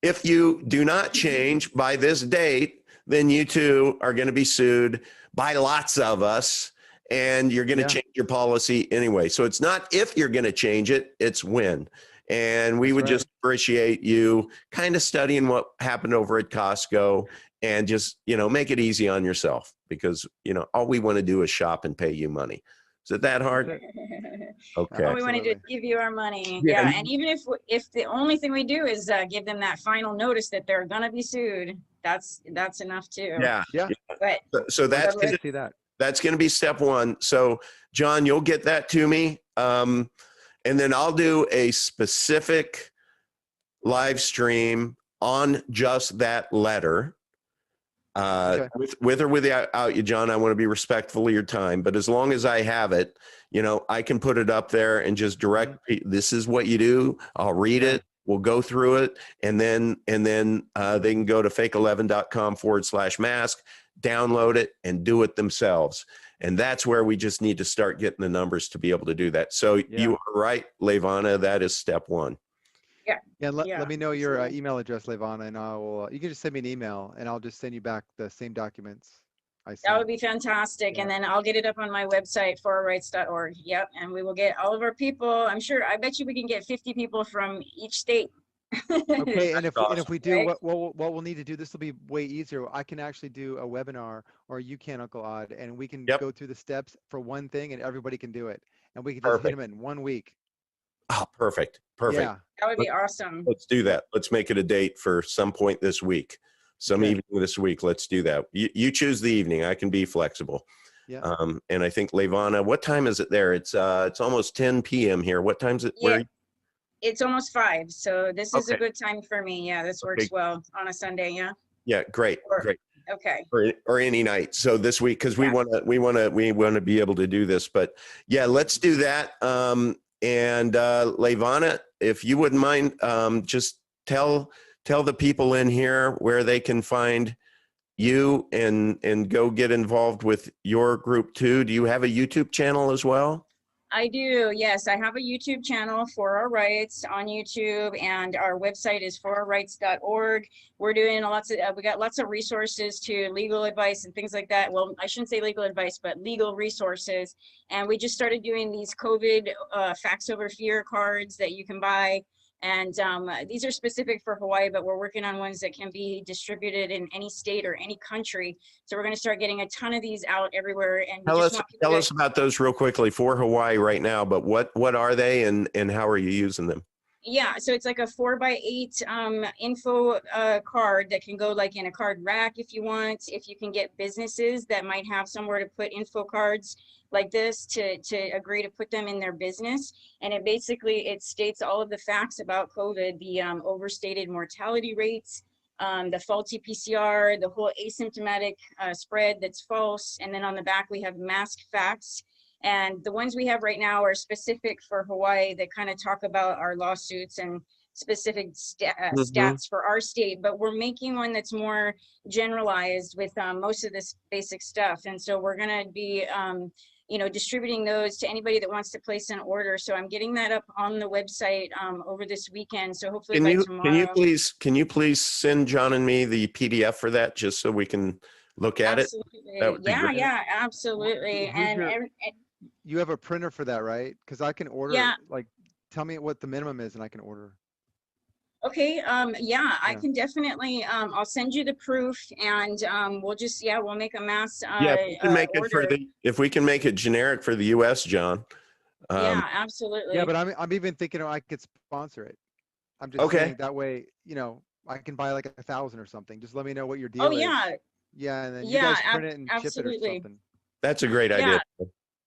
if you do not change by this date, then you too are going to be sued by lots of us, and you're going to change your policy anyway. So it's not if you're going to change it, it's when. And we would just appreciate you kind of studying what happened over at Costco and just, make it easy on yourself, because, all we want to do is shop and pay you money. Is it that hard? Okay. All we want to do is give you our money. Yeah. And even if the only thing we do is give them that final notice that they're going to be sued, that's enough too. Yeah. Yeah. But so that's going to be step one. So John, you'll get that to me. And then I'll do a specific live stream on just that letter. With or without you, John, I want to be respectful of your time, but as long as I have it, I can put it up there and just direct, this is what you do. I'll read it. We'll go through it. And then they can go to fake11.com/mask, download it and do it themselves. And that's where we just need to start getting the numbers to be able to do that. So you are right, Levana, that is step one. Let me know your email address, Levana, and I will. You can just send me an email, and I'll just send you back the same documents I sent. That would be fantastic, and then I'll get it up on my website, forrights.org. Yep, and we will get all of our people. I bet you we can get 50 people from each state. Okay, and if we do, right? what we'll need to do, this will be way easier. I can actually do a webinar, or you can, Uncle Odd, and we can go through the steps for one thing, and everybody can do it, and we can just hit them in 1 week. Oh, perfect. Yeah. That would be awesome. Let's do that. Let's make it a date for some point this week. Some evening this week. Let's do that. You choose the evening. I can be flexible. Yeah. And I think Levana, what time is it there? It's almost 10 p.m. here. What time is it? Yeah. It's almost 5. So this is a good time for me. Yeah, this works well on a Sunday. Yeah. Yeah. Great. Great. Okay. Or any night. So this week, because we want to be able to do this, but let's do that. And Levana, if you wouldn't mind, just tell the people in here where they can find you and go get involved with your group too. Do you have a YouTube channel as well? I do. Yes, I have a YouTube channel, For Our Rights, on YouTube, and our website is forourrights.org. We're doing we got lots of resources to legal advice and things like that. Well, I shouldn't say legal advice, but legal resources. And we just started doing these COVID facts over fear cards that you can buy. And these are specific for Hawaii, but we're working on ones that can be distributed in any state or any country. So we're going to start getting a ton of these out everywhere. And tell us about those real quickly for Hawaii right now. But what are they, and how are you using them? Yeah, so it's like a 4x8 info card that can go like in a card rack if you want. If you can get businesses that might have somewhere to put info cards like this to agree to put them in their business. And it states all of the facts about COVID, the overstated mortality rates, the faulty PCR, the whole asymptomatic spread that's false. And then on the back, we have mask facts. And the ones we have right now are specific for Hawaii that kind of talk about our lawsuits and specific stats for our state, but we're making one that's more generalized with most of this basic stuff. And so we're going to be, you know, distributing those to anybody that wants to place an order. So I'm getting that up on the website over this weekend. So hopefully by tomorrow. Can you please send John and me the PDF for that, just so we can look at it? Yeah, yeah, absolutely. And you have a printer for that, right? Because I can order. Yeah. Like, tell me what the minimum is, and I can order. Okay, yeah, I can definitely, I'll send you the proof, and we'll just, we'll make a mass if we can make it generic for the US, John. Yeah, absolutely. Yeah, but I'm even thinking I could sponsor it. I'm just saying that way, you know, I can buy like 1,000 or something. Just let me know what your deal is. Yeah, and then you guys print it and ship it or something. That's a great idea.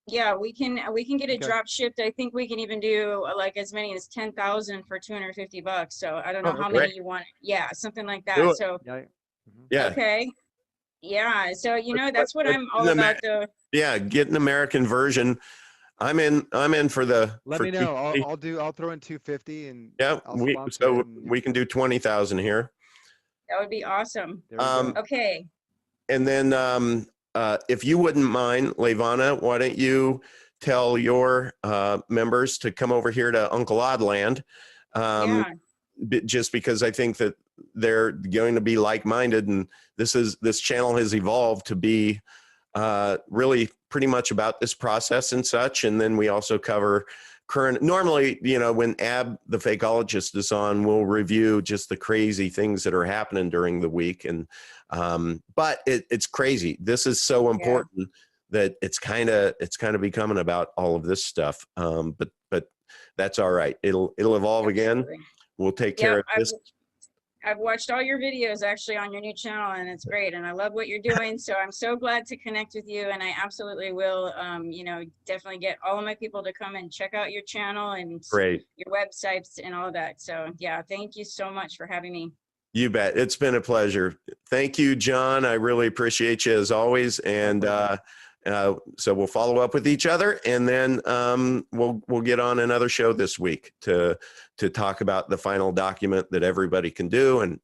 Yeah, we can get it drop shipped. I think we can even do like as many as 10,000 for $250. So I don't know how many you want. Yeah, something like that. So yeah. Okay. Yeah. So you know that's what I'm all about though. Yeah, get an American version. I'm in for the. Let me know. I'll throw in 250 and we can do 20,000 here. That would be awesome. Okay. And then if you wouldn't mind, Levana, why don't you tell your members to come over here to Uncle Odd Land? Just because I think that they're going to be like-minded, and this channel has evolved to be really pretty much about this process and such. And then we also cover normally, you know, when Ab, the fakeologist, is on, we'll review just the crazy things that are happening during the week. And but it's crazy. This is so important that it's kind of becoming about all of this stuff. But that's all right. It'll evolve again. We'll take care of this. I've watched all your videos actually on your new channel, and it's great. And I love what you're doing. So I'm so glad to connect with you. And I absolutely will, you know, definitely get all of my people to come and check out your channel and your websites and all of that. So yeah, thank you so much for having me. You bet. It's been a pleasure. Thank you, John. I really appreciate you as always. And so we'll follow up with each other, and then we'll get on another show this week to talk about the final document that everybody can do, and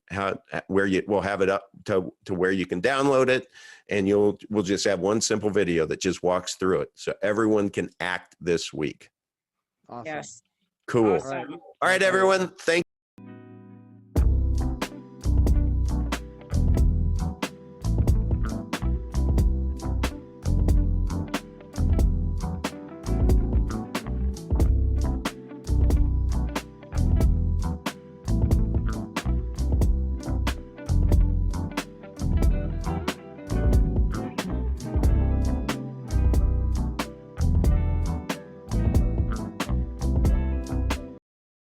we'll have it up to where you can download it, and we'll just have one simple video that just walks through it, so everyone can act this week. Awesome. Yes. Cool. Awesome. All right, everyone. Thank